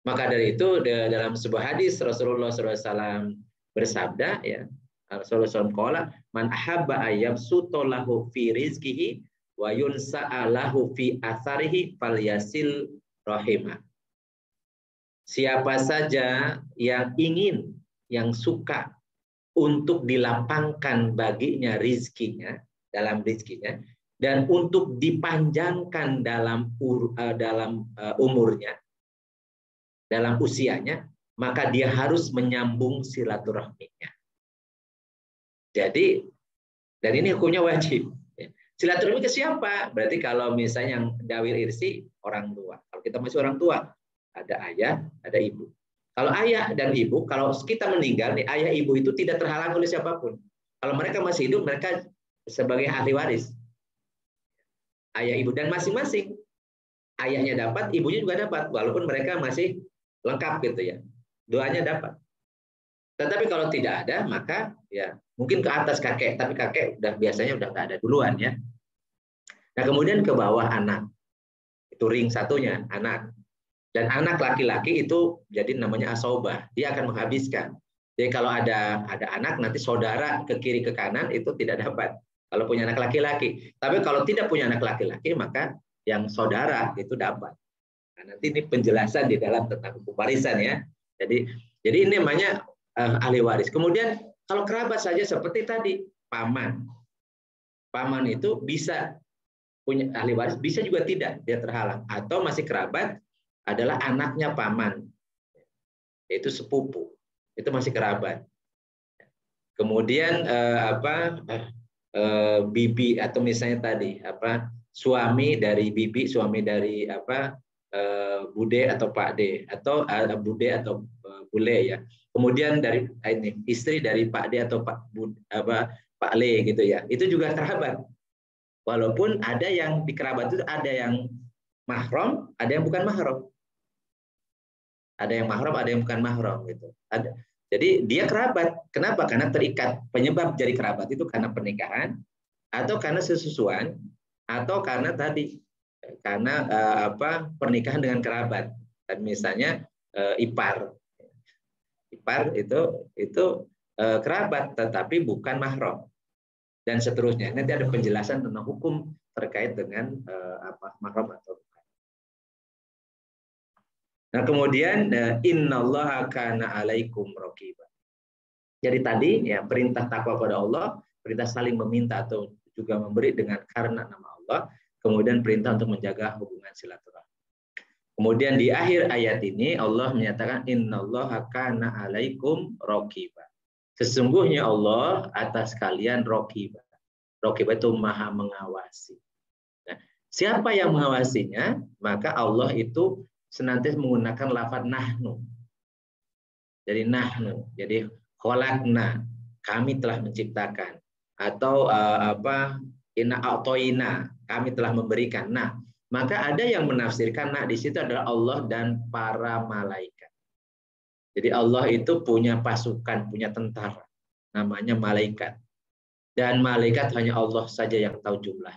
Maka dari itu dalam sebuah hadis Rasulullah SAW bersabda ya, Rasulullah SAW man ahabba ayyabsuta lahu fi rizqihi wa yunsa'alahu fi atharihi falyasil rahimah. Siapa saja yang ingin, yang suka untuk dilapangkan baginya rizkinya, dalam rizkinya, dan untuk dipanjangkan dalam umurnya, dalam usianya, maka dia harus menyambung silaturahminya. Jadi, dan ini hukumnya wajib. Silaturahmi ke siapa? Berarti kalau misalnya yang dawil irsi, orang tua. Kalau kita masih orang tua, ada ayah, ada ibu. Kalau ayah dan ibu, kalau kita meninggal, nih, ayah ibu itu tidak terhalang oleh siapapun. Kalau mereka masih hidup, mereka sebagai ahli waris. Ayah ibu, dan masing-masing. Ayahnya dapat, ibunya juga dapat. Walaupun mereka masih lengkap gitu ya. Doanya dapat. Tetapi kalau tidak ada, maka ya mungkin ke atas kakek, tapi kakek biasanya udah nggak ada duluan ya. Nah kemudian ke bawah anak, itu ring satunya anak, dan anak laki-laki itu jadi namanya asobah, dia akan menghabiskan. Jadi kalau ada anak nanti saudara ke kiri ke kanan itu tidak dapat. Kalau punya anak laki-laki, tapi kalau tidak punya anak laki-laki maka yang saudara itu dapat. Nah, nanti ini penjelasan di dalam tentang hukum warisan ya. Jadi ini namanya ahli waris. Kemudian kalau kerabat saja seperti tadi paman itu bisa punya ahli waris, bisa juga tidak, dia terhalang. Atau masih kerabat adalah anaknya paman, yaitu sepupu, itu masih kerabat. Kemudian bibi atau misalnya tadi suami dari bibi, suami dari bude atau pak de, atau bude atau bule ya. Kemudian dari ini istri dari Pak D atau Pak Le gitu ya. Itu juga kerabat. Walaupun ada yang di kerabat itu ada yang mahram, ada yang bukan mahram. Ada yang mahram, ada yang bukan mahram gitu. Ada. Jadi dia kerabat. Kenapa? Karena terikat. Penyebab jadi kerabat itu karena pernikahan atau karena sesusuan atau karena tadi karena pernikahan dengan kerabat. Dan misalnya ipar itu kerabat tetapi bukan mahram dan seterusnya. Nanti ada penjelasan tentang hukum terkait dengan mahram atau bukan. Nah kemudian innallaha kana alaikum raqiba. Jadi tadi ya perintah takwa pada Allah, perintah saling meminta atau juga memberi dengan karena nama Allah, kemudian perintah untuk menjaga hubungan silaturahmi. Kemudian di akhir ayat ini Allah menyatakan innallaha kana alaikum raqiba. Sesungguhnya Allah atas kalian raqiba. Raqiba itu maha mengawasi. Nah, siapa yang mengawasinya? Maka Allah itu senantiasa menggunakan lafaz nahnu. Jadi nahnu. Jadi khalaqna, kami telah menciptakan. Atau inna a'toina, kami telah memberikan. Nah, maka ada yang menafsirkan di situ adalah Allah dan para malaikat. Jadi Allah itu punya pasukan, punya tentara, namanya malaikat. Dan malaikat hanya Allah saja yang tahu jumlah.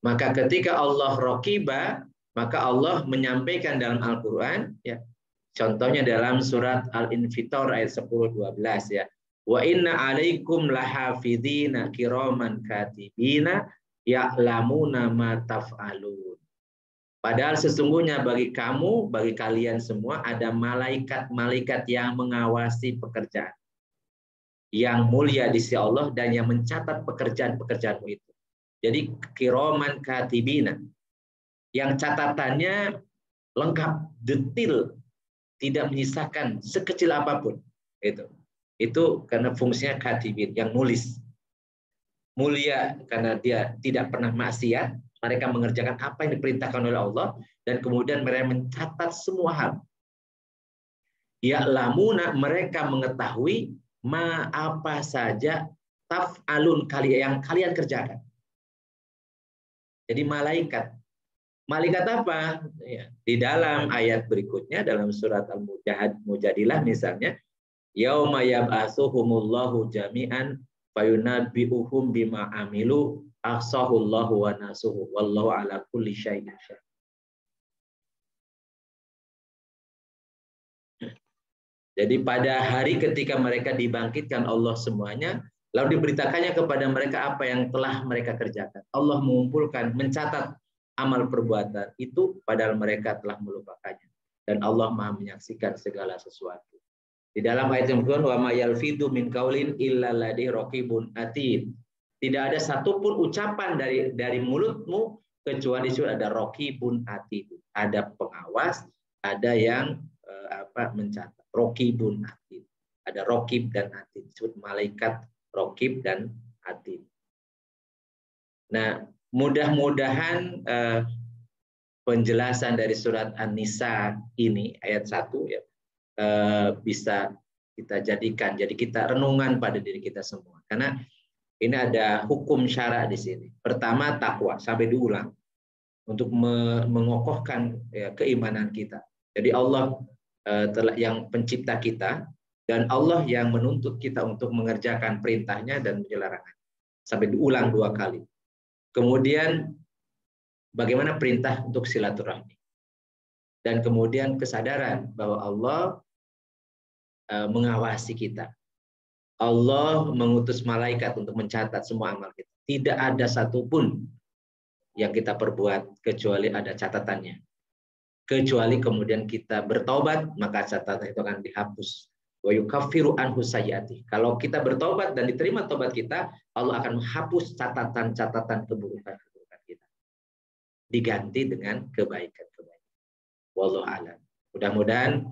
Maka ketika Allah raqiba, maka Allah menyampaikan dalam Al-Qur'an ya. Contohnya dalam surat Al-Infitar ayat 10-12 ya. Wa inna alaikum lahafidhina kiraman katibina ya'lamuna ma taf'alun. Padahal sesungguhnya bagi kamu, bagi kalian semua ada malaikat-malaikat yang mengawasi pekerjaan. Yang mulia di sisi Allah dan yang mencatat pekerjaan-pekerjaanmu itu. Jadi kiraman katibina. Yang catatannya lengkap, detail, tidak menyisakan sekecil apapun. Itu karena fungsinya katibin, yang nulis. Mulia karena dia tidak pernah maksiat, mereka mengerjakan apa yang diperintahkan oleh Allah dan kemudian mereka mencatat semua hal. Ya'lamuna, mereka mengetahui apa saja taf'alun yang kalian kerjakan. Jadi malaikat. Malaikat apa? Ya, di dalam ayat berikutnya dalam surat Al-Mujadilah misalnya, yauma yab'atsuhumullahu jami'an fayunabbi'uhum bima amilu ahsahullahu wa nasuhu wallahu ala kulli syai'in syahid. Jadi pada hari ketika mereka dibangkitkan Allah semuanya, lalu diberitakannya kepada mereka apa yang telah mereka kerjakan. Allah mengumpulkan, mencatat amal perbuatan itu padahal mereka telah melupakannya. dan Allah Maha menyaksikan segala sesuatu. Di dalam ayat yang kedua, wa ma yalfidu min qaulin illa ladaihi raqibun atid. Tidak ada satupun ucapan dari mulutmu kecuali sudah ada raqibun atid. Ada pengawas, ada yang mencatat. Raqibun atid. Ada raqib dan atid. Disebut malaikat raqib dan atid. Nah, mudah-mudahan penjelasan dari surat An-Nisa ini ayat 1 ya bisa kita jadikan jadi kita renungan pada diri kita semua, karena ini ada hukum syara di sini. Pertama, takwa, sampai diulang untuk mengokohkan keimanan kita. Jadi Allah yang pencipta kita dan Allah yang menuntut kita untuk mengerjakan perintahnya dan menjelarangnya, sampai diulang 2 kali. Kemudian bagaimana perintah untuk silaturahmi, dan kemudian kesadaran bahwa Allah mengawasi kita. Allah mengutus malaikat untuk mencatat semua amal kita. Tidak ada satupun yang kita perbuat kecuali ada catatannya. Kecuali kemudian kita bertobat, maka catatan itu akan dihapus. Wa yukaffiru anhu sayyiati. Kalau kita bertobat dan diterima tobat kita, Allah akan menghapus catatan-catatan keburukan-keburukan kita. Diganti dengan kebaikan-kebaikan. Wallahu a'lam. Mudah-mudahan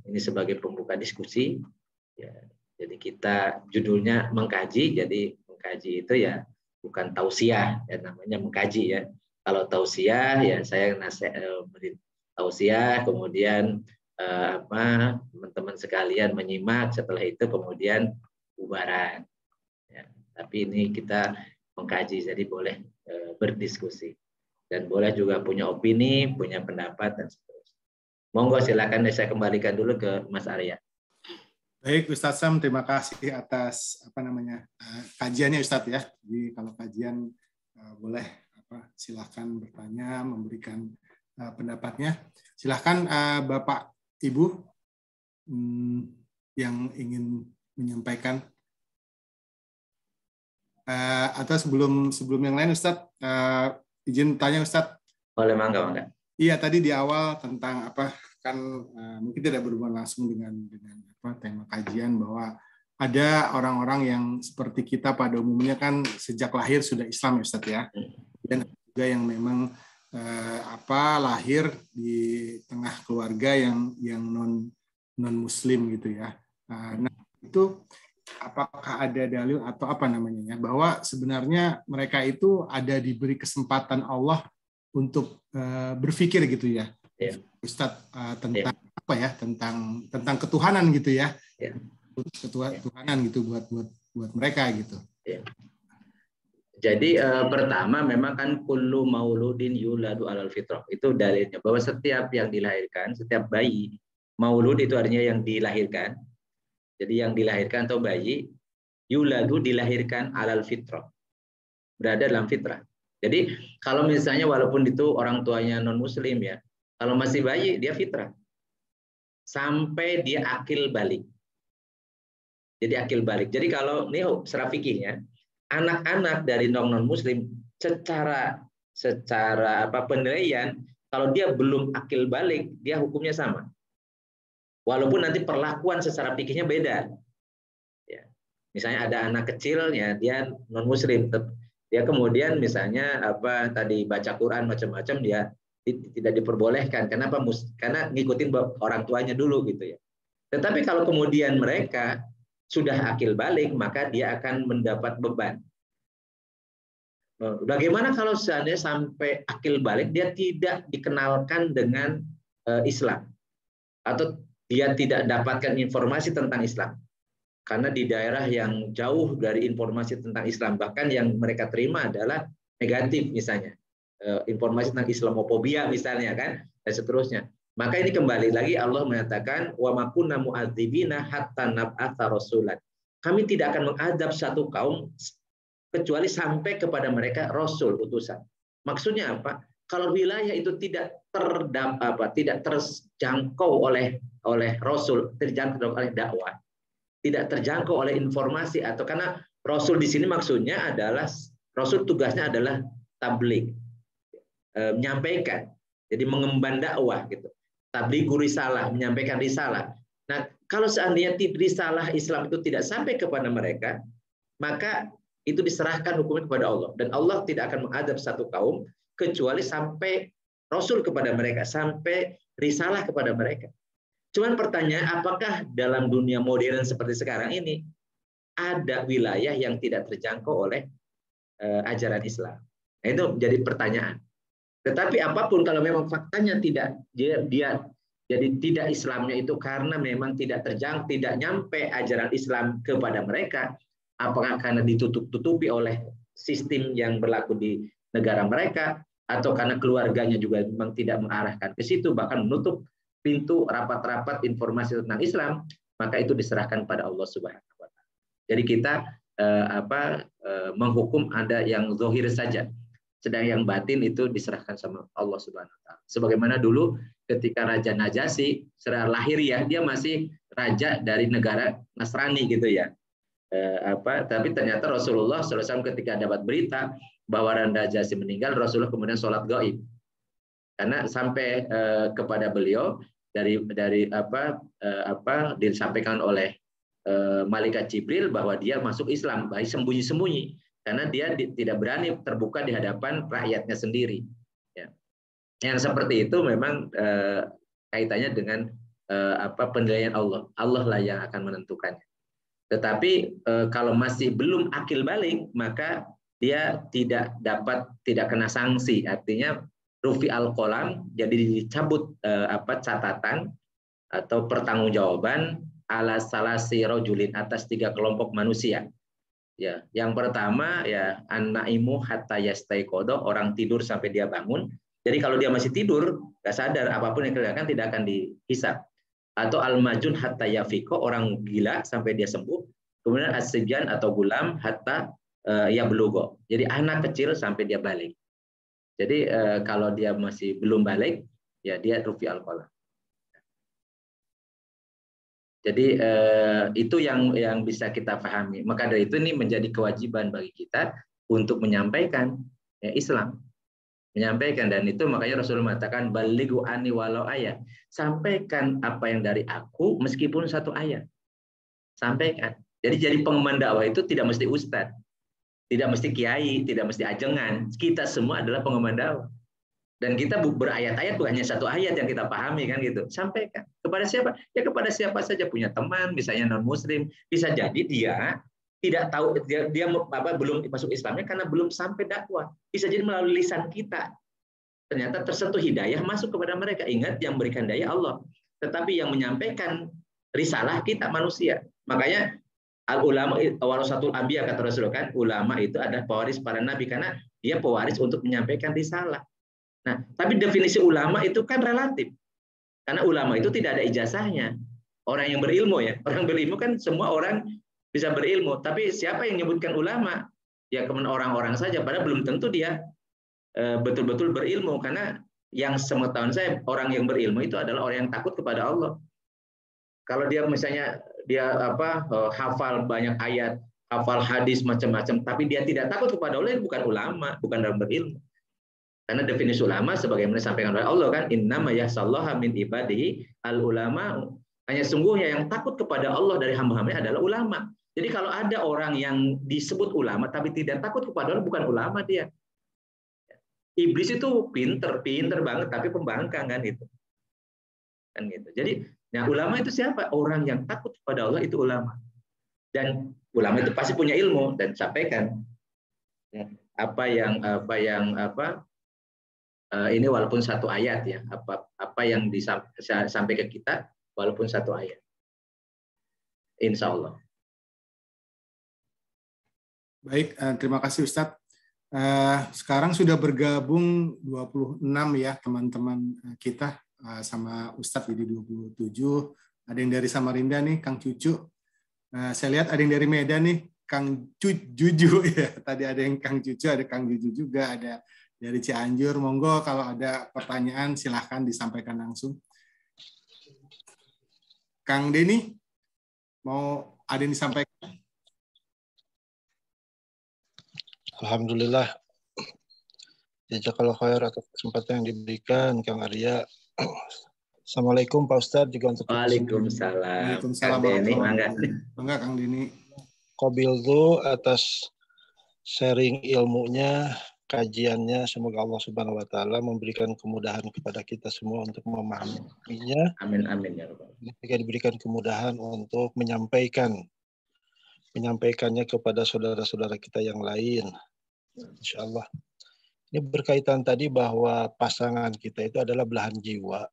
ini sebagai pembuka diskusi ya. Jadi kita judulnya mengkaji, jadi mengkaji itu ya bukan tausiah ya, namanya mengkaji ya. Kalau tausiah ya saya beri tausiah, kemudian teman-teman sekalian menyimak, setelah itu kemudian bubaran ya. Tapi ini kita mengkaji, jadi boleh berdiskusi dan boleh juga punya opini, punya pendapat dan seterusnya. Monggo silakan, saya kembalikan dulu ke Mas Arya. Baik, Ustadz Sam, terima kasih atas kajiannya Ustadz ya. Jadi kalau kajian boleh silakan bertanya, memberikan pendapatnya. Silakan Bapak Ibu yang ingin menyampaikan. Atau sebelum yang lain Ustadz, izin tanya Ustadz. Boleh, mangga. Iya, tadi di awal tentang mungkin tidak berhubungan langsung dengan tema kajian, bahwa ada orang-orang yang seperti kita pada umumnya kan sejak lahir sudah Islam ya Ustadz ya, dan juga yang memang lahir di tengah keluarga yang non Muslim gitu ya. Nah itu apakah ada dalil atau bahwa sebenarnya mereka itu ada diberi kesempatan Allah untuk berpikir gitu ya, Ustadz, tentang tentang ketuhanan gitu ya, ketuhanan gitu buat mereka gitu. Jadi pertama memang kan kullu mauludin yuladu alal fitrah, itu dalilnya bahwa setiap yang dilahirkan, setiap bayi, maulud itu artinya yang dilahirkan. Jadi yang dilahirkan atau bayi, yuladu dilahirkan alal fitrah, berada dalam fitrah. Jadi kalau misalnya walaupun itu orang tuanya non Muslim ya, kalau masih bayi dia fitrah sampai dia akil balik. Jadi akil balik. Jadi kalau ini secara fikihnya, anak-anak dari non Muslim secara penilaian, kalau dia belum akil balik, dia hukumnya sama. Walaupun nanti perlakuan secara fikihnya beda. Ya. Misalnya ada anak kecil ya, dia non Muslim, dia kemudian misalnya tadi baca Quran macam-macam, dia tidak diperbolehkan. Kenapa? Karena ngikutin orang tuanya dulu gitu ya. Tetapi kalau kemudian mereka sudah akil balik, maka dia akan mendapat beban. Bagaimana kalau seandainya sampai akil balik dia tidak dikenalkan dengan Islam, atau dia tidak dapatkan informasi tentang Islam? Karena di daerah yang jauh dari informasi tentang Islam, bahkan yang mereka terima adalah negatif misalnya, informasi tentang Islamofobia misalnya kan, dan seterusnya. Maka ini kembali lagi Allah mengatakan wa ma kunna mu'adzibina hatta nab'atsa rasulan. Kami tidak akan mengadab satu kaum kecuali sampai kepada mereka rasul, utusan. Maksudnya apa? Kalau wilayah itu tidak terjangkau oleh rasul, terjangkau oleh dakwah, tidak terjangkau oleh informasi, atau karena rasul di sini maksudnya adalah rasul tugasnya adalah tabligh, menyampaikan. Jadi mengemban dakwah gitu. Tablighu risalah, menyampaikan risalah. Nah, kalau seandainya risalah Islam itu tidak sampai kepada mereka, maka itu diserahkan hukumnya kepada Allah. Dan Allah tidak akan mengadab satu kaum kecuali sampai Rasul kepada mereka, sampai risalah kepada mereka. Cuman pertanyaan, apakah dalam dunia modern seperti sekarang ini ada wilayah yang tidak terjangkau oleh ajaran Islam? Nah, itu jadi pertanyaan. Tetapi apapun kalau memang faktanya tidak dia jadi tidak Islamnya itu karena memang tidak tidak nyampe ajaran Islam kepada mereka, apakah karena ditutup-tutupi oleh sistem yang berlaku di negara mereka, atau karena keluarganya juga memang tidak mengarahkan ke situ, bahkan menutup pintu rapat-rapat informasi tentang Islam, maka itu diserahkan pada Allah Subhanahu wa taala. Jadi kita menghukum ada yang zahir saja, sedang yang batin itu diserahkan sama Allah Subhanahu wa taala. Sebagaimana dulu ketika Raja Najasyi secara lahiriah dia masih raja dari negara Nasrani gitu ya. Tapi ternyata Rasulullah SAW ketika dapat berita bahwa Raja Najasyi meninggal, Rasulullah kemudian sholat gaib. Karena sampai kepada beliau dari disampaikan oleh malaikat Jibril bahwa dia masuk Islam, baik sembunyi-sembunyi, karena dia tidak berani terbuka di hadapan rakyatnya sendiri. Ya. Yang seperti itu memang kaitannya dengan penilaian Allah. Allah lah yang akan menentukannya. Tetapi kalau masih belum akil balik, maka dia tidak kena sanksi. Artinya rufi al-qalam, jadi dicabut catatan atau pertanggungjawaban ala salasi rojulin, atas 3 kelompok manusia. Ya, yang pertama ya an-naimu hatta yastaiqodo, orang tidur sampai dia bangun. Jadi kalau dia masih tidur, nggak sadar, apapun yang dikerjakan tidak akan dihisab. Atau al-majun hatta yafiko, orang gila sampai dia sembuh. Kemudian as-sibyan atau gulam hatta yablugho. Jadi anak kecil sampai dia balik. Jadi kalau dia masih belum balik, ya dia rufi al-qalam. Jadi itu yang bisa kita pahami. Maka dari itu ini menjadi kewajiban bagi kita untuk menyampaikan Islam. Menyampaikan, dan itu makanya Rasulullah mengatakan balighu anni walau ayat. Sampaikan apa yang dari aku meskipun 1 ayat. Sampaikan. Jadi pengemban dakwah itu tidak mesti ustadz, tidak mesti kiai, tidak mesti ajengan. Kita semua adalah pengemban dakwah. Dan kita berayat-ayat bukan hanya 1 ayat yang kita pahami kan gitu. Sampaikan. Kepada siapa? Ya kepada siapa saja, punya teman, misalnya non-muslim, bisa jadi dia tidak tahu, dia belum masuk Islamnya karena belum sampai dakwah. Bisa jadi melalui lisan kita. Ternyata tersentuh hidayah masuk kepada mereka. Ingat, yang berikan daya Allah. Tetapi yang menyampaikan risalah kita manusia. Makanya al-ulama warasatul anbiya, kata Rasulullah kan, ulama itu adalah pewaris para nabi karena dia pewaris untuk menyampaikan risalah. Nah, tapi definisi ulama itu kan relatif. Karena ulama itu tidak ada ijazahnya. Orang yang berilmu ya. Orang berilmu kan semua orang bisa berilmu. Tapi siapa yang menyebutkan ulama? Ya kemudian orang-orang saja. Padahal belum tentu dia betul-betul berilmu. Karena yang sepengetahuan saya, orang yang berilmu itu adalah orang yang takut kepada Allah. Kalau dia misalnya dia hafal banyak ayat, hafal hadis macam-macam, tapi dia tidak takut kepada Allah, itu bukan ulama, bukan orang berilmu. Karena definisi ulama sebagaimana disampaikan oleh Allah kan, innama yahsallaha min ibadihi al-ulama. Hanya sungguhnya yang takut kepada Allah dari hamba-hambanya adalah ulama. Jadi kalau ada orang yang disebut ulama tapi tidak takut kepada Allah, bukan ulama dia. Iblis itu pinter banget tapi pembangkang kan itu. Kan gitu. Jadi ulama itu siapa? Orang yang takut kepada Allah itu ulama. Dan ulama itu pasti punya ilmu dan sampaikan ini walaupun 1 ayat ya, apa yang disampaikan ke kita walaupun 1 ayat. Insya Allah. Baik, terima kasih Ustadz. Sekarang sudah bergabung 26 ya teman-teman kita sama Ustadz di 27. Ada yang dari Samarinda nih, Kang Cucu. Saya lihat ada yang dari Medan nih, Kang Juju ya. Tadi ada yang Kang Cucu, ada Kang Juju juga, ada dari Cianjur. Monggo kalau ada pertanyaan silahkan disampaikan langsung. Kang Denny, mau ada yang disampaikan? Alhamdulillah. Jazakallahu khair atas kesempatan yang diberikan Kang Arya. Assalamualaikum Pak Ustadz juga untuk Waalaikumsalam. Waalaikumsalam. Kang Deni, mangga. Mangga Kang Deni. Qabildu atas sharing ilmunya, kajiannya. Semoga Allah Subhanahu wa taala memberikan kemudahan kepada kita semua untuk memahaminya. Amin amin ya Rabbal. Jika diberikan kemudahan untuk menyampaikannya kepada saudara-saudara kita yang lain. Insyaallah. Ini berkaitan tadi bahwa pasangan kita itu adalah belahan jiwa.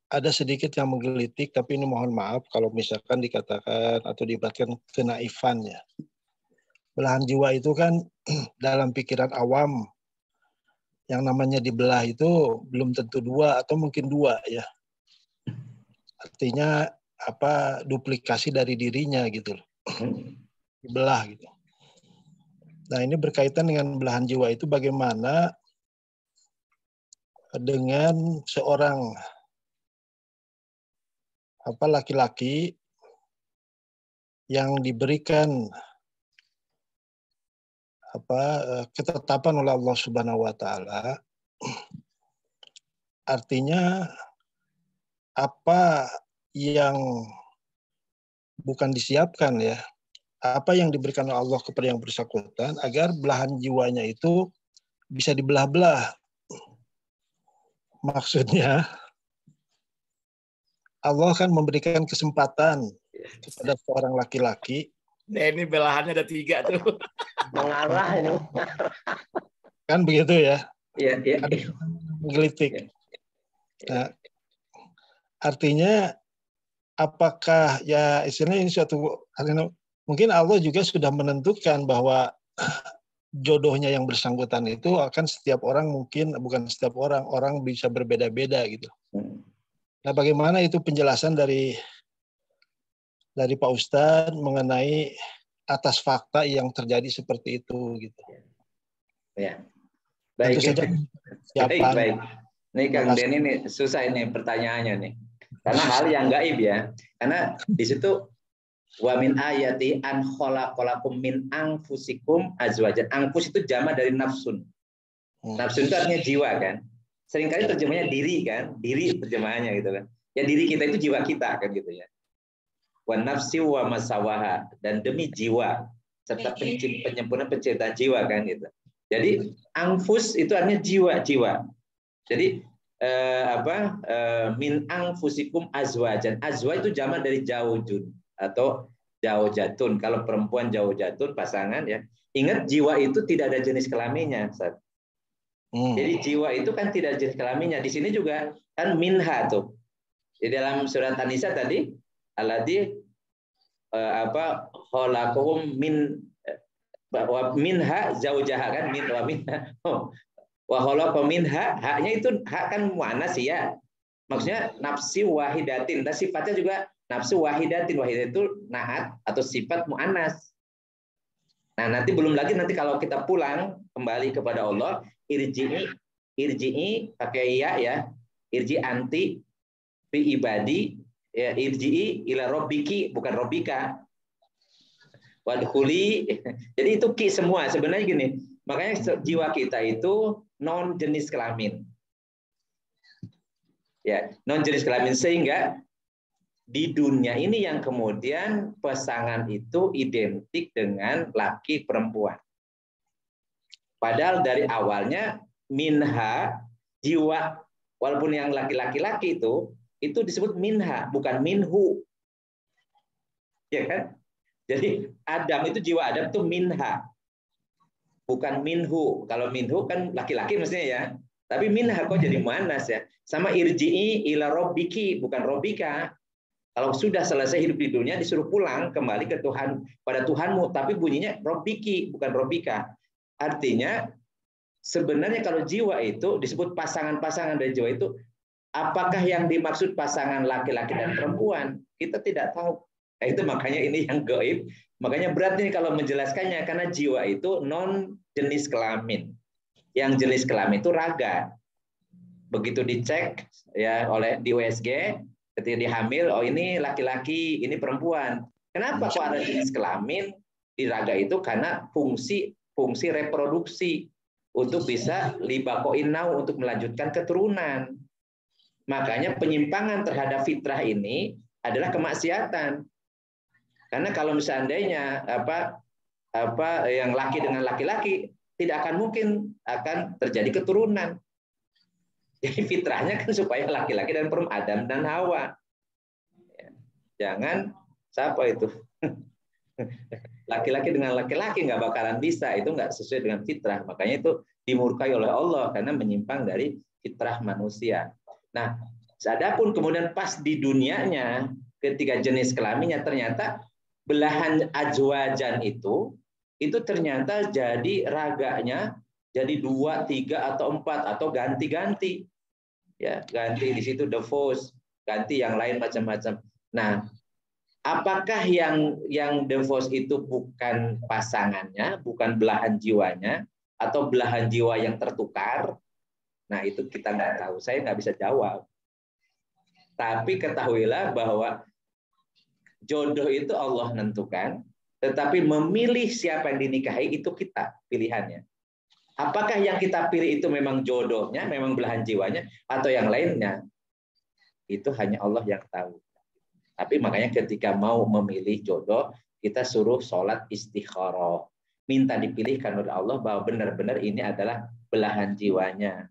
Ada sedikit yang menggelitik, tapi ini mohon maaf kalau misalkan dikatakan atau diibaratkan kenaifannya. Belahan jiwa itu kan dalam pikiran awam, yang namanya dibelah itu belum tentu dua atau mungkin dua ya. Artinya duplikasi dari dirinya gitu loh. Dibelah gitu. Nah ini berkaitan dengan belahan jiwa itu bagaimana dengan seorang laki-laki yang diberikan ketetapan oleh Allah Subhanahu wa taala, artinya apa yang bukan disiapkan ya, apa yang diberikan oleh Allah kepada yang bersangkutan agar belahan jiwanya itu bisa dibelah-belah. Maksudnya Allah kan memberikan kesempatan kepada seorang laki-laki. Nah, ini belahannya ada 3 tuh. Mengarah ini. Kan begitu ya? Iya, iya. Ada menggelitik. Nah, artinya apakah ya istilahnya ini suatu mungkin Allah juga sudah menentukan bahwa jodohnya yang bersangkutan itu akan setiap orang mungkin bukan setiap orang bisa berbeda-beda gitu. Nah, bagaimana itu penjelasan dari Pak Ustadz mengenai atas fakta yang terjadi seperti itu gitu. Ya. Baik. Baik. Nih Kang Deni nih susah ini pertanyaannya nih. Karena hal yang gaib ya. Karena di situ wa min ayati an khalaqalakum min anfusikum azwajan. Anfus itu jama dari nafsun. Nafsun itu artinya jiwa kan. Seringkali terjemahnya diri kan, diri terjemahannya gitu kan. Ya diri kita itu jiwa kita kan gitu ya. Wa nafsi wa masawaha, dan demi jiwa serta penyempurnaan penciptaan jiwa kan gitu. Jadi anfus itu artinya jiwa. Jadi min anfusikum azwajan. Azwa itu jamak dari zaujun atau zaujatun. Kalau perempuan zaujatun pasangan ya. Ingat jiwa itu tidak ada jenis kelaminnya, Ustaz. Jadi jiwa itu kan tidak jenis kelaminnya. Di sini juga kan minha tuh. Di dalam surat An-Nisa tadi alladzi khalaqahum min wa minha zaujaha kan min wa minha wa khalaqa minha, haknya itu hak kan muannas ya. Maksudnya nafsi wahidatin. Dan sifatnya juga nafsu wahidatin. Wahidat itu naat atau sifat muannas. Nah, nanti belum lagi nanti kalau kita pulang kembali kepada Allah, irji'i pakai ya, irji anti fi ibadi, ya irji'i ila rabbiki bukan rabbika. Wadkhuli. Jadi itu ki semua sebenarnya gini. Makanya jiwa kita itu non jenis kelamin. Ya, non jenis kelamin sehingga di dunia ini yang kemudian pasangan itu identik dengan laki perempuan. Padahal dari awalnya minha jiwa, walaupun yang laki-laki itu disebut minha, bukan minhu. Ya kan? Jadi Adam itu jiwa Adam itu minha. Bukan minhu. Kalau minhu kan laki-laki mestinya ya. Tapi minha kok jadi muannas ya. Sama irji'i ila rabbiki, bukan rabbika. Kalau sudah selesai hidup di dunia disuruh pulang kembali ke Tuhan, pada Tuhanmu, tapi bunyinya rabbiki bukan rabbika. Artinya sebenarnya kalau jiwa itu disebut pasangan-pasangan dari jiwa itu, apakah yang dimaksud pasangan laki-laki dan perempuan? Kita tidak tahu. Nah, itu makanya ini yang gaib. Makanya berat nih kalau menjelaskannya karena jiwa itu non jenis kelamin. Yang jenis kelamin itu raga. Begitu dicek ya oleh di USG ketika dihamil, oh ini laki-laki, ini perempuan. Kenapa kok ada jenis kelamin di raga itu? Karena fungsi fungsi reproduksi untuk bisa libakoinau untuk melanjutkan keturunan. Makanya penyimpangan terhadap fitrah ini adalah kemaksiatan. Karena kalau seandainya yang laki dengan laki-laki tidak akan mungkin akan terjadi keturunan. Jadi fitrahnya kan supaya laki-laki dan perempuan, Adam dan Hawa. Jangan siapa itu laki-laki dengan laki-laki nggak bakalan bisa, itu nggak sesuai dengan fitrah. Makanya itu dimurkai oleh Allah karena menyimpang dari fitrah manusia. Nah, adapun kemudian pas di dunianya ketika jenis kelaminnya ternyata belahan azwajan itu ternyata jadi raganya jadi 2, 3 atau 4 atau ganti-ganti. Ya, ganti di situ divorce, ganti yang lain macam-macam. Nah, apakah yang divorce itu bukan pasangannya, bukan belahan jiwanya, atau belahan jiwa yang tertukar? Nah, itu kita nggak tahu. Saya nggak bisa jawab. Tapi ketahuilah bahwa jodoh itu Allah nentukan, tetapi memilih siapa yang dinikahi itu kita pilihannya. Apakah yang kita pilih itu memang jodohnya, memang belahan jiwanya, atau yang lainnya? Itu hanya Allah yang tahu. Tapi makanya ketika mau memilih jodoh, kita suruh sholat istikharah. Minta dipilihkan oleh Allah bahwa benar-benar ini adalah belahan jiwanya.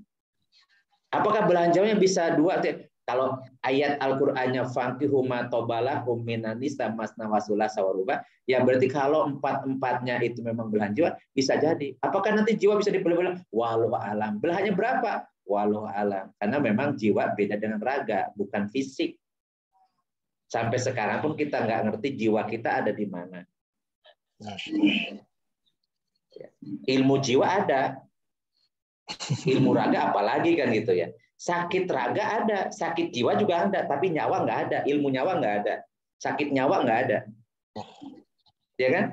Apakah belahan jiwanya bisa 2? Kalau ayat Al-Qur'annya fankihu ma tobalakum minan nisa masna wa thulatsa wa ruba', ya berarti kalau 4-4-nya itu memang belahan jiwa, bisa jadi. Apakah nanti jiwa bisa dipilih-pilih? Wallahu alam. Belahannya berapa? Wallahu alam. Karena memang jiwa beda dengan raga, bukan fisik. Sampai sekarang pun kita nggak ngerti jiwa kita ada di mana. Ilmu jiwa ada, ilmu raga apalagi kan gitu ya. Sakit raga ada, sakit jiwa juga ada, tapi nyawa nggak ada, ilmu nyawa nggak ada, sakit nyawa nggak ada, ya kan?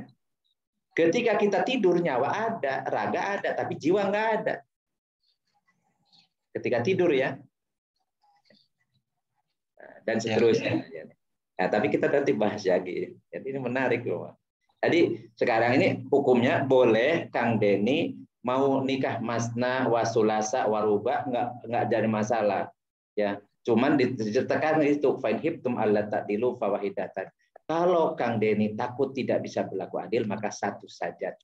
Ketika kita tidur nyawa ada, raga ada, tapi jiwa nggak ada. Ketika tidur ya, dan seterusnya. Nah, tapi kita nanti bahas lagi. Jadi ini menarik loh. Jadi sekarang ini hukumnya boleh Kang Denny mau nikah masna wasulasa waruba nggak ada masalah ya, cuman diceritakan itu fa'in hibtum alla ta'dilu fawahidatan. Kalau Kang Denny takut tidak bisa berlaku adil maka satu saja.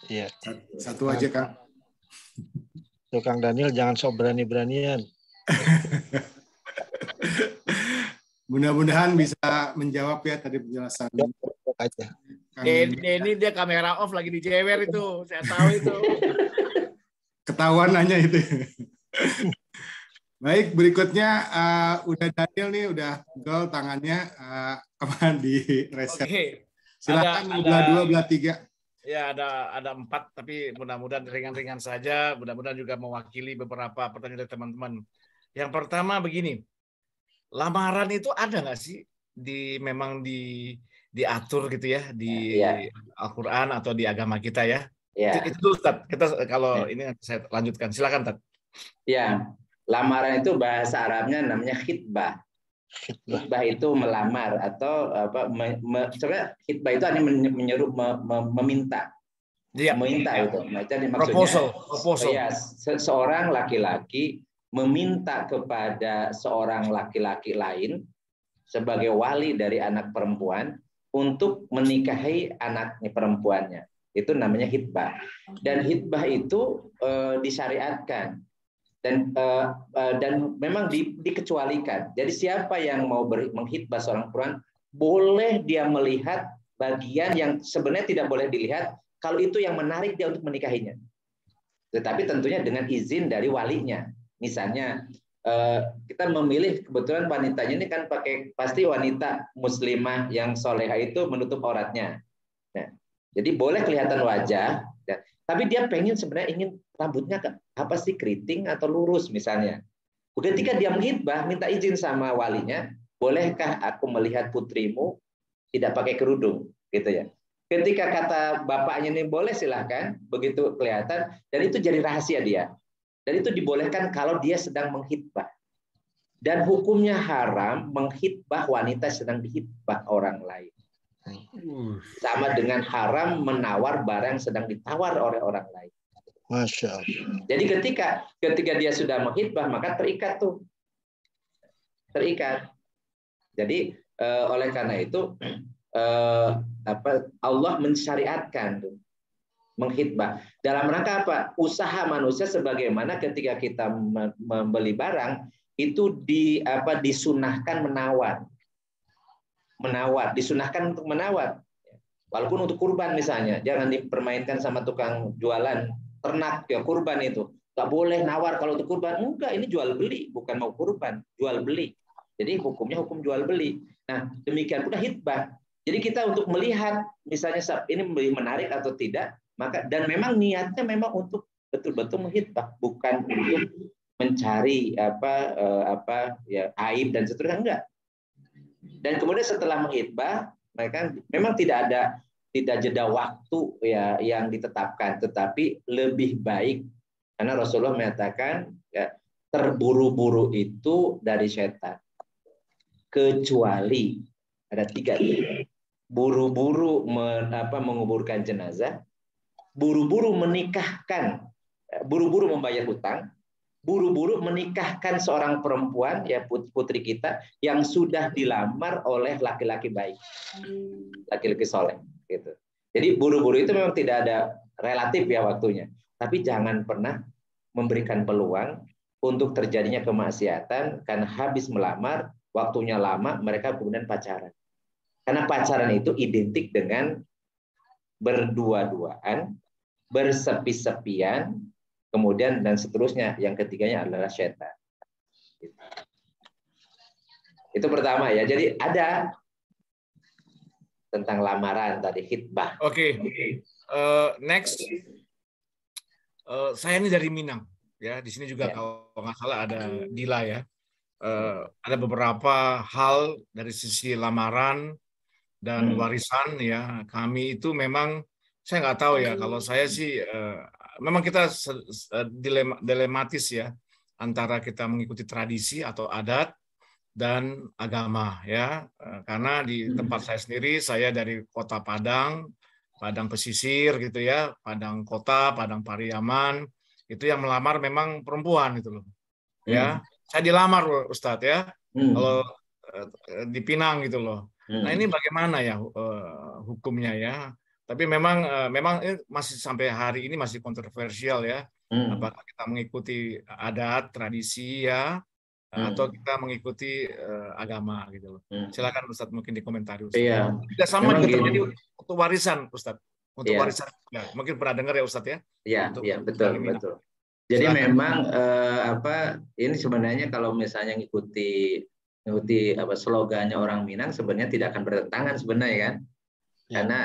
Iya, satu aja Kang. Tuh Kang Daniel jangan sok berani-beranian. Mudah-mudahan bisa menjawab ya tadi penjelasan aja. Ini dia kamera off lagi di jewer itu, saya tahu itu. Ketahuan nanya itu. Baik, berikutnya udah Daniel nih, udah gol tangannya di reset. Oke. Silakan belah 2, belah 3. Ya ada 4, tapi mudah-mudahan ringan-ringan saja. Mudah-mudahan juga mewakili beberapa pertanyaan dari teman-teman. Yang pertama begini, lamaran itu ada nggak sih memang diatur gitu ya di Al-Quran atau di agama kita ya? Itu Tad. Kita kalau ini saya lanjutkan, silakan Tad. Ya, lamaran itu bahasa Arabnya namanya khitbah. Khitbah itu melamar atau sebenarnya khitbah itu hanya menyeru meminta. Ya, meminta itu. Jadi maksudnya proposal. Ya, seorang laki-laki meminta kepada seorang laki-laki lain sebagai wali dari anak perempuan untuk menikahi anaknya perempuannya. Itu namanya hitbah. Dan hitbah itu disyariatkan dan memang dikecualikan. Jadi siapa yang mau menghitbah seorang perempuan boleh dia melihat bagian yang sebenarnya tidak boleh dilihat kalau itu yang menarik dia untuk menikahinya. Tetapi tentunya dengan izin dari walinya. Misalnya kita memilih kebetulan wanitanya ini kan pasti wanita muslimah yang soleha itu menutup auratnya. Nah, jadi boleh kelihatan wajah, ya, tapi dia sebenarnya ingin rambutnya apa sih keriting atau lurus misalnya. Ketika dia menghitbah minta izin sama walinya, bolehkah aku melihat putrimu tidak pakai kerudung, gitu ya. Ketika kata bapaknya ini boleh silahkan, begitu kelihatan dan itu jadi rahasia dia. Dan itu dibolehkan kalau dia sedang menghitbah. Dan hukumnya haram menghitbah wanita sedang dihitbah orang lain. Sama dengan haram menawar barang yang sedang ditawar oleh orang lain. Masya Allah. Jadi ketika dia sudah menghitbah, maka terikat tuh. Terikat. Jadi oleh karena itu Allah mensyariatkan tuh menghitbah. Dalam rangka apa? Usaha manusia sebagaimana ketika kita membeli barang itu disunahkan menawar. Disunahkan untuk menawar. Walaupun untuk kurban misalnya, jangan dipermainkan sama tukang jualan ternak ya kurban itu. Nggak boleh nawar kalau untuk kurban. Enggak, ini jual beli, bukan mau kurban, jual beli. Jadi hukumnya hukum jual beli. Nah, demikian pula hitbah. Jadi kita untuk melihat misalnya ini menarik atau tidak, maka dan memang niatnya memang untuk betul-betul menghitbah, bukan untuk mencari aib dan seterusnya, enggak. Dan kemudian setelah menghitbah, mereka memang tidak jeda waktu ya yang ditetapkan, tetapi lebih baik karena Rasulullah mengatakan ya, terburu-buru itu dari setan. Kecuali ada 3, buru-buru menguburkan jenazah, buru-buru menikahkan, buru-buru membayar hutang, buru-buru menikahkan seorang perempuan ya putri kita yang sudah dilamar oleh laki-laki baik, laki-laki soleh gitu. Jadi buru-buru itu memang tidak ada relatif ya waktunya, tapi jangan pernah memberikan peluang untuk terjadinya kemaksiatan karena habis melamar, waktunya lama, mereka kemudian pacaran. Karena pacaran itu identik dengan berdua-duaan, bersepi-sepian, kemudian dan seterusnya. Yang ketiganya adalah setan. Itu pertama ya. Jadi ada tentang lamaran tadi, hitbah. Oke. Next. Saya ini dari Minang. Ya, di sini juga kalau nggak salah ada Dila ya. Ada beberapa hal dari sisi lamaran dan warisan ya. Kami itu memang saya nggak tahu ya. Kalau saya sih memang kita dilematis ya antara kita mengikuti tradisi atau adat dan agama ya. Karena di tempat saya sendiri, saya dari kota Padang pesisir gitu ya, Padang kota, Padang Pariaman, itu yang melamar memang perempuan gitu loh. Ya. Saya dilamar Ustadz ya, kalau di Pinang gitu loh. Nah ini bagaimana ya hukumnya ya? Tapi memang ini masih sampai hari ini masih kontroversial ya. Apakah kita mengikuti adat, tradisi ya, atau kita mengikuti agama gitu loh. Silakan Ustadz mungkin dikomentari Ustadz. Iya. Tidak sama juga terjadi untuk warisan Ustadz. Untuk warisan ya. Mungkin pernah dengar ya Ustadz ya? Iya, betul. Jadi silakan. Memang ini sebenarnya kalau misalnya ngikuti slogannya orang Minang sebenarnya tidak akan bertentangan sebenarnya kan. Karena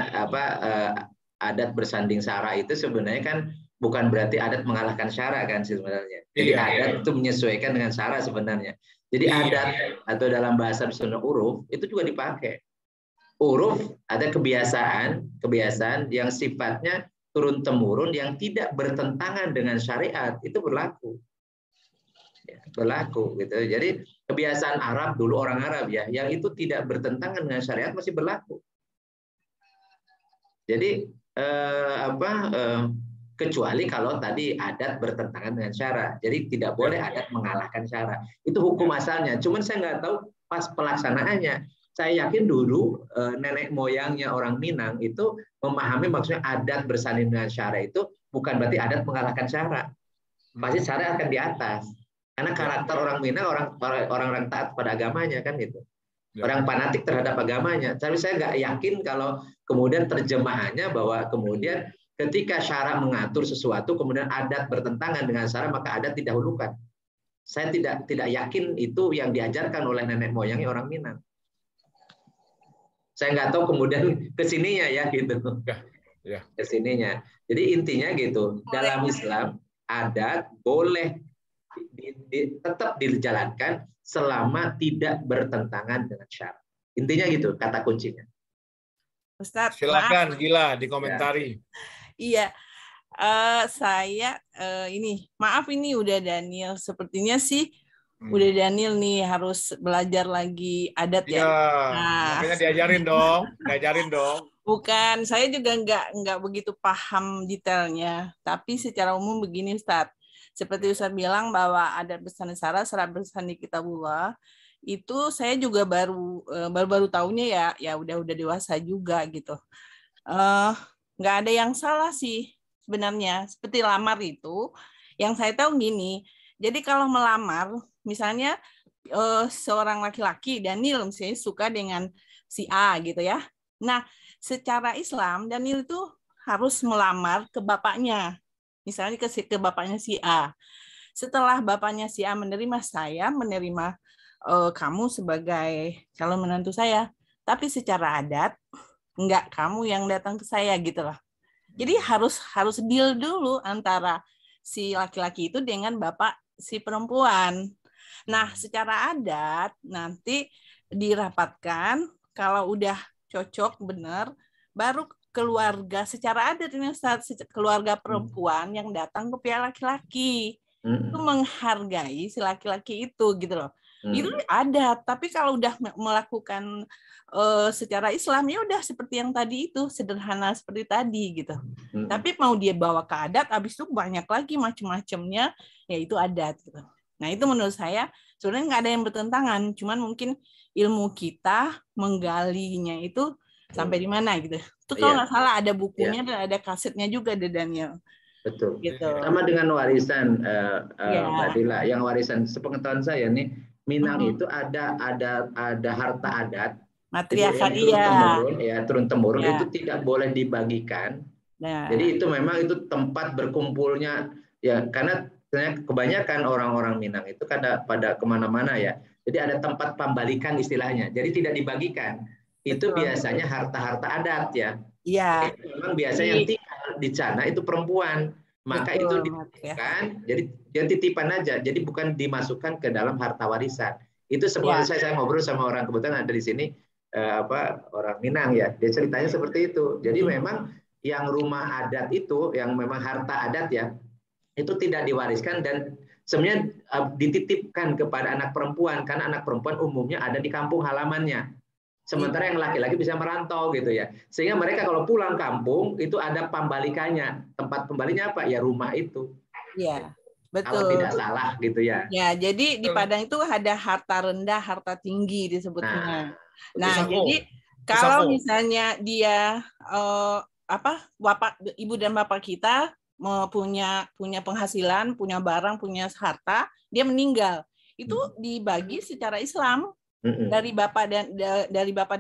adat bersanding sara itu sebenarnya kan bukan berarti adat mengalahkan syara kan sebenarnya. Jadi adat itu menyesuaikan dengan syara sebenarnya. Jadi adat atau dalam bahasa Sunda uruf itu juga dipakai. Uruf ada kebiasaan yang sifatnya turun temurun yang tidak bertentangan dengan syariat itu berlaku. Berlaku gitu. Jadi kebiasaan Arab dulu orang Arab ya, yang itu tidak bertentangan dengan syariat masih berlaku. Jadi kecuali kalau tadi adat bertentangan dengan syara. Jadi tidak boleh adat mengalahkan syara. Itu hukum asalnya. Cuman saya nggak tahu pas pelaksanaannya. Saya yakin dulu nenek moyangnya orang Minang itu memahami maksudnya adat bersanding dengan syara itu bukan berarti adat mengalahkan syara. Pasti syara akan di atas. Karena karakter orang Minang orang taat pada agamanya kan gitu. Orang fanatik terhadap agamanya. Tapi saya nggak yakin kalau kemudian terjemahannya bahwa kemudian ketika syara mengatur sesuatu kemudian adat bertentangan dengan syara maka adat didahulukan. Saya tidak yakin itu yang diajarkan oleh nenek moyangnya orang Minang. Saya nggak tahu kemudian kesininya ya gitu. Kesininya. Jadi intinya gitu. Dalam Islam adat boleh tetap dijalankan selama tidak bertentangan dengan syara. Intinya gitu kata kuncinya. Ustadz, silakan Gila dikomentari. Iya, saya ini maaf ini udah Daniel sepertinya sih Udah Daniel nih harus belajar lagi adat ya. Iya, Nah, makanya diajarin dong. bukan, saya juga nggak begitu paham detailnya. Tapi secara umum begini Ustadz. Seperti Ustadz bilang bahwa adat Besanusara, serat bersani Kitabullah, itu saya juga baru tahunya ya udah dewasa juga gitu. Nggak ada yang salah sih sebenarnya. Seperti lamar itu, yang saya tahu gini. Jadi kalau melamar, misalnya seorang laki-laki Daniel misalnya suka dengan si A gitu ya. Nah, secara Islam Daniel itu harus melamar ke bapaknya. Misalnya ke bapaknya si A. Setelah bapaknya si A menerima kamu sebagai calon menantu saya. Tapi secara adat enggak kamu yang datang ke saya gitu loh. Jadi harus deal dulu antara si laki-laki itu dengan bapak si perempuan. Nah, secara adat nanti dirapatkan kalau udah cocok benar baru keluarga secara adat ini keluarga perempuan yang datang ke pihak laki-laki itu menghargai si laki-laki itu gitu loh. Itu adat, tapi kalau udah melakukan secara Islam ya udah seperti yang tadi itu sederhana seperti tadi gitu. Tapi mau dia bawa ke adat, habis itu banyak lagi macam-macamnya, yaitu adat gitu. Nah itu menurut saya sebenarnya nggak ada yang bertentangan, cuman mungkin ilmu kita menggalinya itu sampai di mana gitu. Itu kalau nggak salah ada bukunya dan ada kasetnya juga deh Daniel. Betul. Gitu. Sama dengan warisan Mbak Dila, yang warisan sepengetahuan saya nih Minang itu ada harta adat matriarkat turun temurun itu tidak boleh dibagikan. Jadi itu memang itu tempat berkumpulnya ya, karena kebanyakan orang-orang Minang itu pada kemana-mana ya. Jadi ada tempat pembalikan istilahnya. Jadi tidak dibagikan. Itu biasanya harta-harta adat ya. Iya. Memang biasanya yang tinggal di sana itu perempuan. Maka itu dititipkan, jadi dia titipan aja. Jadi bukan dimasukkan ke dalam harta warisan. Itu sebenarnya saya ngobrol sama orang, kebetulan ada di sini orang Minang ya. Dia ceritanya seperti itu. Jadi memang yang rumah adat itu, yang memang harta adat ya, itu tidak diwariskan dan sebenarnya dititipkan kepada anak perempuan, karena anak perempuan umumnya ada di kampung halamannya. Sementara yang laki-laki bisa merantau gitu ya. Sehingga mereka kalau pulang kampung itu ada pembalikannya. Tempat pembalinya apa? Ya rumah itu. Iya, betul. Kalau tidak salah gitu ya. Ya, jadi di Padang itu ada harta rendah, harta tinggi disebutnya. Nah, jadi kalau misalnya dia ibu dan bapak kita punya penghasilan, punya barang, punya harta, dia meninggal. Itu dibagi secara Islam. Dari bapak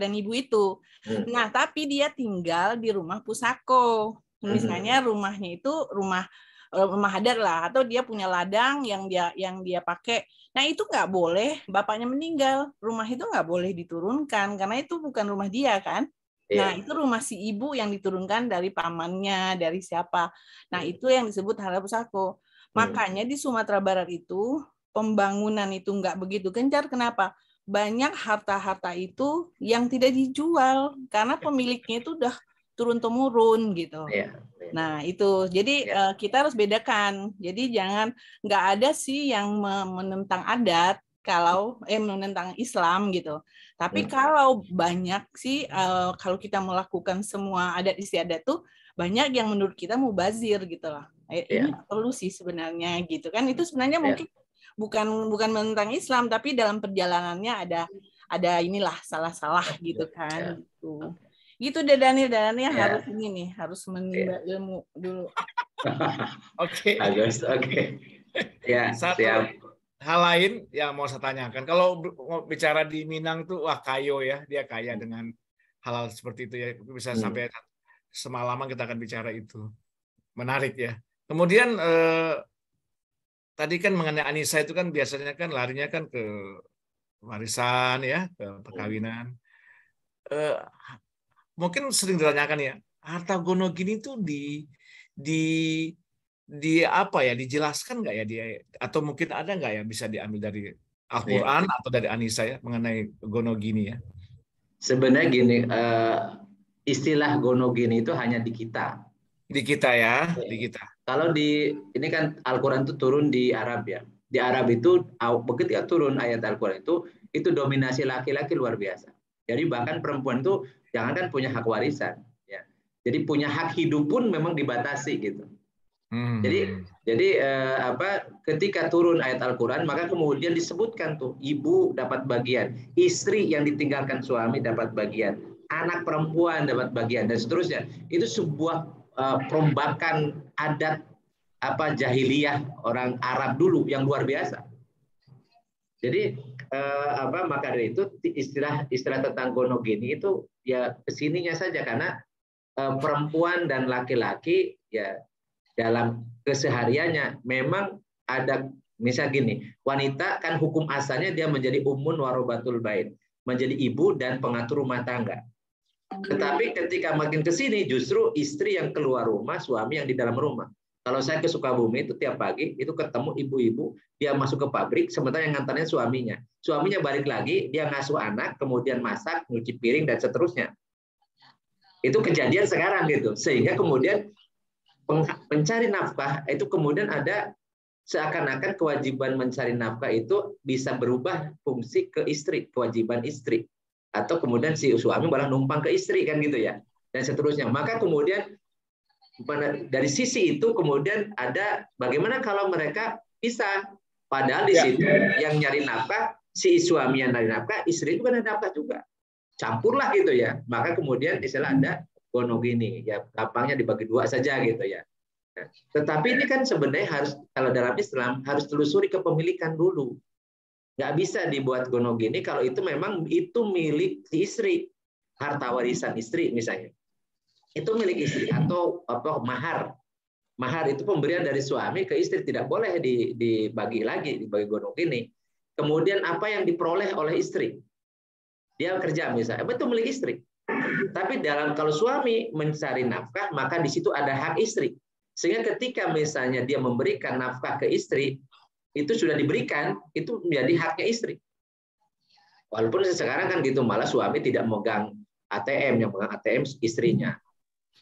dan ibu itu. Nah, tapi dia tinggal di rumah pusako. Misalnya rumahnya itu rumah adat lah, atau dia punya ladang yang dia pakai. Nah, itu nggak boleh bapaknya meninggal. Rumah itu nggak boleh diturunkan karena itu bukan rumah dia kan. Nah, itu rumah si ibu yang diturunkan dari pamannya, dari siapa. Nah, itu yang disebut harta pusako. Makanya di Sumatera Barat itu pembangunan itu nggak begitu gencar. Kenapa? Banyak harta-harta itu yang tidak dijual karena pemiliknya itu udah turun-temurun gitu. Nah itu, jadi kita harus bedakan. Jadi nggak ada sih yang menentang adat kalau menentang Islam gitu. Tapi kalau banyak sih kalau kita melakukan semua adat istiadat tuh banyak yang menurut kita mubazir gitu loh. Ini perlu sih sebenarnya gitu kan. Itu sebenarnya mungkin bukan menentang Islam, tapi dalam perjalanannya ada inilah salah-salah gitu kan. Gitu deh Daniel harus ini nih, harus menimba ilmu dulu. Oke. Bagus, oke. Ya, satu hal lain yang mau saya tanyakan, kalau bicara di Minang tuh kayo ya, dia kaya dengan hal-hal seperti itu ya, bisa sampai semalaman kita akan bicara itu. Menarik ya. Kemudian tadi kan mengenai Anissa itu kan biasanya kan larinya kan ke warisan ya, ke perkawinan. Mungkin sering ditanyakan ya, harta gonogini itu di apa ya, dijelaskan nggak ya dia, atau mungkin ada nggak ya bisa diambil dari Al-Quran atau dari Anissa ya mengenai gonogini ya? Sebenarnya gini, istilah gonogini itu hanya di kita. Di kita ya, di kita. Kalau ini kan Al-Quran itu turun di Arab ya. Di Arab itu begitu turun ayat Al-Quran itu dominasi laki-laki luar biasa. Jadi bahkan perempuan itu jangankan punya hak warisan, ya. Jadi punya hak hidup pun memang dibatasi gitu. Jadi ketika turun ayat Al-Quran maka kemudian disebutkan tuh ibu dapat bagian, istri yang ditinggalkan suami dapat bagian, anak perempuan dapat bagian dan seterusnya. Itu sebuah perombakan adat jahiliyah orang Arab dulu yang luar biasa. Jadi maka dari itu istilah tentang gonogini itu ya kesininya saja karena perempuan dan laki-laki ya dalam kesehariannya memang ada, misal gini, wanita kan hukum asalnya dia menjadi ummun warobatul bait, menjadi ibu dan pengatur rumah tangga. Tetapi ketika makin ke sini justru istri yang keluar rumah, suami yang di dalam rumah. Kalau saya ke Sukabumi itu tiap pagi itu ketemu ibu-ibu, dia masuk ke pabrik, sementara yang ngantarnya suaminya. Suaminya balik lagi, dia ngasuh anak, kemudian masak, nyuci piring dan seterusnya. Itu kejadian sekarang gitu. Sehingga kemudian pencari nafkah itu kemudian ada seakan-akan kewajiban mencari nafkah itu bisa berubah fungsi ke istri, kewajiban istri. Atau kemudian si suami malah numpang ke istri kan gitu ya. Dan seterusnya. Maka kemudian dari sisi itu kemudian ada bagaimana kalau mereka bisa, padahal di situ yang nyari nafkah si suami yang nyari nafkah, istri itu kan ada nafkah juga, campurlah gitu ya. Maka kemudian istilah ada gonogini, ya gampangnya dibagi dua saja gitu ya. Tetapi ini kan sebenarnya harus, kalau dalam Islam harus telusuri kepemilikan dulu. Nggak bisa dibuat gonogini kalau itu memang itu milik si istri, harta warisan istri misalnya. Itu milik istri atau mahar. Mahar itu pemberian dari suami ke istri, tidak boleh dibagi lagi, dibagi gonogini. Kemudian apa yang diperoleh oleh istri? Dia kerja misalnya, itu milik istri. Tapi kalau suami mencari nafkah, maka di situ ada hak istri. Sehingga ketika misalnya dia memberikan nafkah ke istri, itu sudah diberikan, itu menjadi haknya istri. Walaupun sekarang kan gitu, malah suami tidak megang ATM, yang megang ATM istrinya.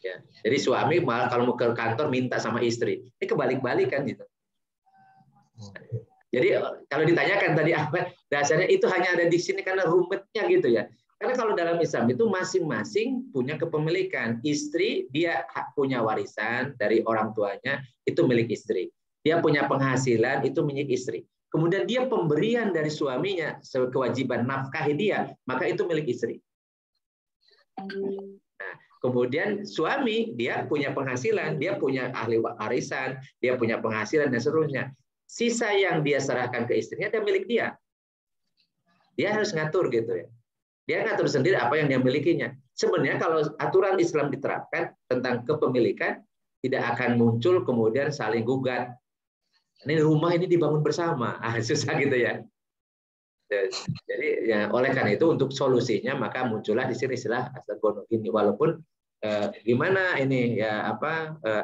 Ya, jadi suami malah kalau mau ke kantor minta sama istri. Ini kebalik-balik kan gitu. Jadi kalau ditanyakan tadi apa dasarnya, itu hanya ada di sini karena rumitnya gitu ya. Karena kalau dalam Islam itu masing-masing punya kepemilikan. Istri dia punya warisan dari orang tuanya, itu milik istri. Dia punya penghasilan, itu milik istri. Kemudian dia pemberian dari suaminya, kewajiban nafkahi dia, maka itu milik istri. Nah, kemudian suami dia punya penghasilan, dia punya ahli warisan, dia punya penghasilan dan seterusnya. Sisa yang dia serahkan ke istrinya dia milik dia. Dia harus ngatur gitu ya. Dia ngatur sendiri apa yang dia milikinya. Sebenarnya kalau aturan Islam diterapkan tentang kepemilikan, tidak akan muncul kemudian saling gugat. Ini rumah ini dibangun bersama, susah gitu ya. Jadi ya, oleh karena itu untuk solusinya maka muncullah di sini istilah gonogini. Walaupun gimana ini ya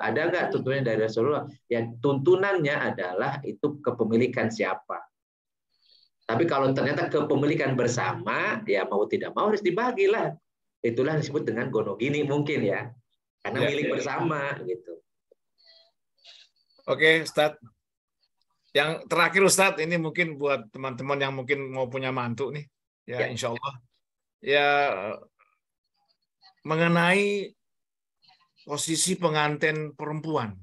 ada nggak tuntunan dari Rasulullah? Ya tuntunannya adalah itu kepemilikan siapa. Tapi kalau ternyata kepemilikan bersama, ya mau tidak mau harus dibagilah. Itulah yang disebut dengan gonogini mungkin ya, karena milik bersama gitu. Oke, Ustadz. Yang terakhir Ustadz, ini mungkin buat teman-teman yang mungkin mau punya mantu nih, ya insya Allah. Ya mengenai posisi pengantin perempuan.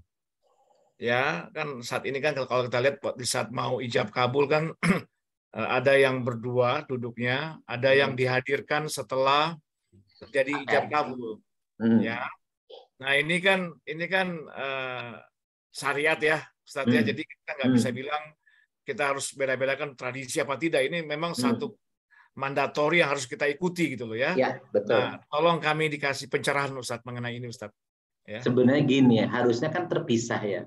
Ya kan saat ini kan kalau kita lihat di saat mau ijab kabul kan ada yang berdua duduknya, ada yang dihadirkan setelah terjadi ijab kabul. Ya. Nah ini kan syariat ya, Ustaz ya. Jadi kita nggak bisa bilang kita harus beda-bedakan tradisi apa tidak. Ini memang satu mandatori yang harus kita ikuti gitu loh ya. Ya betul. Nah, tolong kami dikasih pencerahan Ustaz mengenai ini Ustaz. Ya. Sebenarnya gini ya, harusnya kan terpisah ya.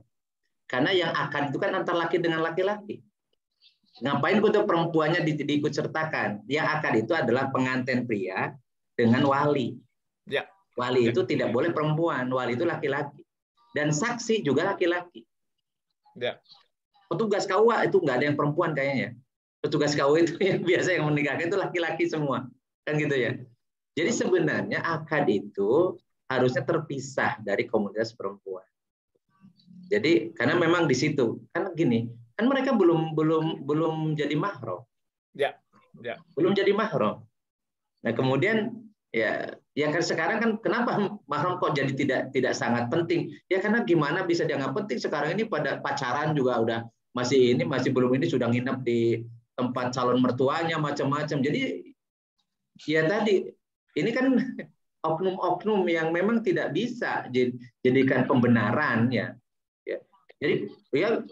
Karena yang akad itu kan antara laki dengan laki-laki. Ngapain untuk perempuannya diikut sertakan? Yang akad itu adalah pengantin pria dengan wali. Ya. Wali itu tidak boleh perempuan, wali itu laki-laki. Dan saksi juga laki-laki. Ya. Petugas KUA itu nggak ada yang perempuan kayaknya. Petugas KUA itu yang biasa yang menikahkan itu laki-laki semua. Kan gitu ya. Jadi sebenarnya akad itu harusnya terpisah dari komunitas perempuan. Jadi karena memang di situ, kan gini, Kan mereka belum jadi mahram. Ya. Belum jadi mahram. Nah, kemudian ya kan sekarang kan kenapa mahram kok jadi tidak sangat penting? Ya karena gimana bisa dianggap penting sekarang ini pada pacaran juga udah masih belum ini sudah nginep di tempat calon mertuanya macam-macam. Jadi ya tadi ini kan oknum-oknum yang memang tidak bisa jadikan pembenaran ya. Jadi ya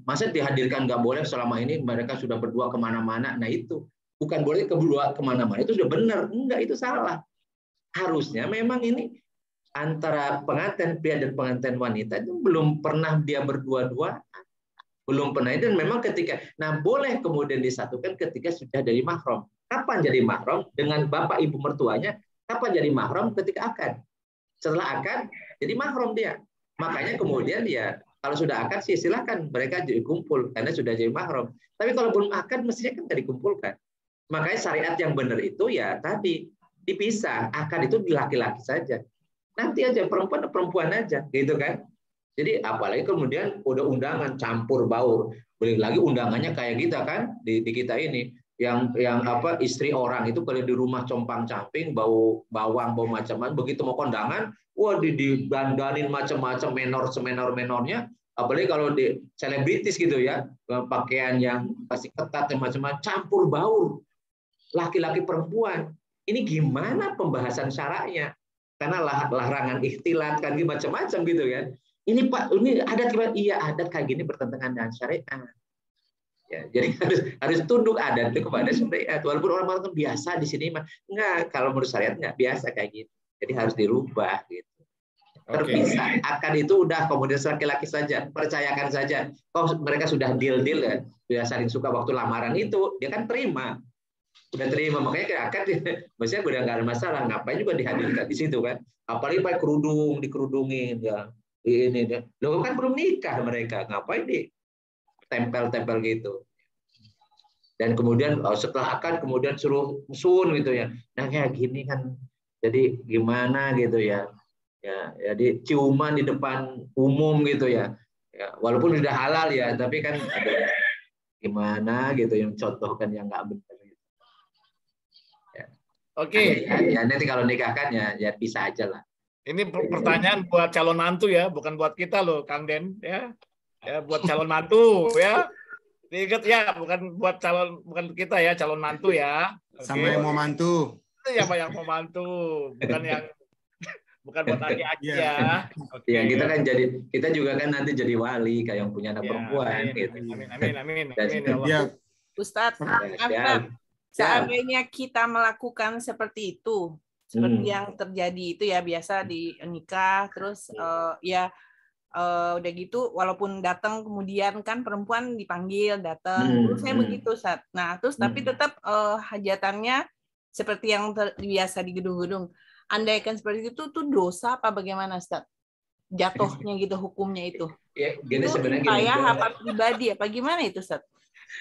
masa dihadirkan nggak boleh selama ini mereka sudah berdua kemana-mana. Nah itu bukan boleh berdua kemana-mana itu sudah benar, enggak itu salah. Harusnya memang ini antara pengantin pria dan pengantin wanita itu belum pernah dia berdua-dua, belum pernah. Dan memang boleh kemudian disatukan ketika sudah jadi mahram. Kapan jadi mahram? Dengan bapak ibu mertuanya. Kapan jadi mahram? Ketika akad. Setelah akad jadi mahram dia. Makanya kemudian ya kalau sudah akad sih silakan mereka jadi kumpul karena sudah jadi mahram. Tapi kalau belum akad mestinya kan tidak dikumpulkan. Makanya syariat yang benar itu ya tadi dipisah. Akad itu di laki-laki saja. Nanti aja perempuan aja, gitu kan? Jadi apalagi kemudian udah undangan campur baur. Beli lagi undangannya kayak kita kan di kita ini yang istri orang itu kalau di rumah compang-camping bau bawang bau macam-macam, begitu mau kondangan wah didandanin macam-macam menornya, apalagi kalau di selebritis gitu ya, pakaian yang pasti ketat dan macam-macam, campur baur laki-laki perempuan. Ini gimana pembahasan syara'nya? Karena larangan ikhtilat kan macam-macam gitu kan. Ini Pak, ini adat kayak gini bertentangan dengan syariat. Ya, jadi harus tunduk adat itu kepada syariat. Walaupun orang mengatakan biasa di sini mah enggak, kalau menurut syariat enggak biasa kayak gitu. Jadi harus dirubah gitu. Terpisah. Akad itu udah komunitas laki-laki saja, percayakan saja. Kalau mereka sudah deal ya, sudah saling suka waktu lamaran itu, dia kan terima. Udah terima, makanya kayak akad maksudnya udah nggak ada masalah. Ngapain juga dihadirkan di situ kan? Apalagi pakai kerudung, dikerudungin ya. Ini deh. Loh kan belum nikah mereka, ngapain tempel-tempel gitu. Dan kemudian setelah akad kemudian suruh sun gitu ya. Nah kayak gini kan jadi gimana gitu ya. Ya, jadi ciuman di depan umum gitu ya. Ya walaupun sudah halal ya, tapi kan ada gimana gitu yang contohkan yang nggak benar gitu. Ya. Oke. Ya nanti kalau nikahkan ya bisa aja lah. Ini pertanyaan buat calon mantu ya, bukan buat kita loh, Kang Den ya. Ya buat calon mantu ya. Diingat ya, bukan kita ya, calon mantu ya. Sama yang mau mantu. Ya Pak yang mau mantu, bukan buat aki-aki ya. Oke. Ya kita juga kan nanti jadi wali kayak yang punya anak perempuan gitu. Amin. Ya. Ustadz, seandainya kita melakukan seperti itu, seperti yang terjadi itu ya biasa di nikah, terus udah gitu walaupun datang kemudian kan perempuan dipanggil datang, terus saya begitu Ustadz. Nah terus tapi tetap hajatannya seperti yang biasa di gedung-gedung. Andaikan seperti itu tuh dosa apa bagaimana Ustaz? Jatuhnya gitu hukumnya itu. Ya, gini itu sebenarnya apa pribadi apa gimana itu Ustaz?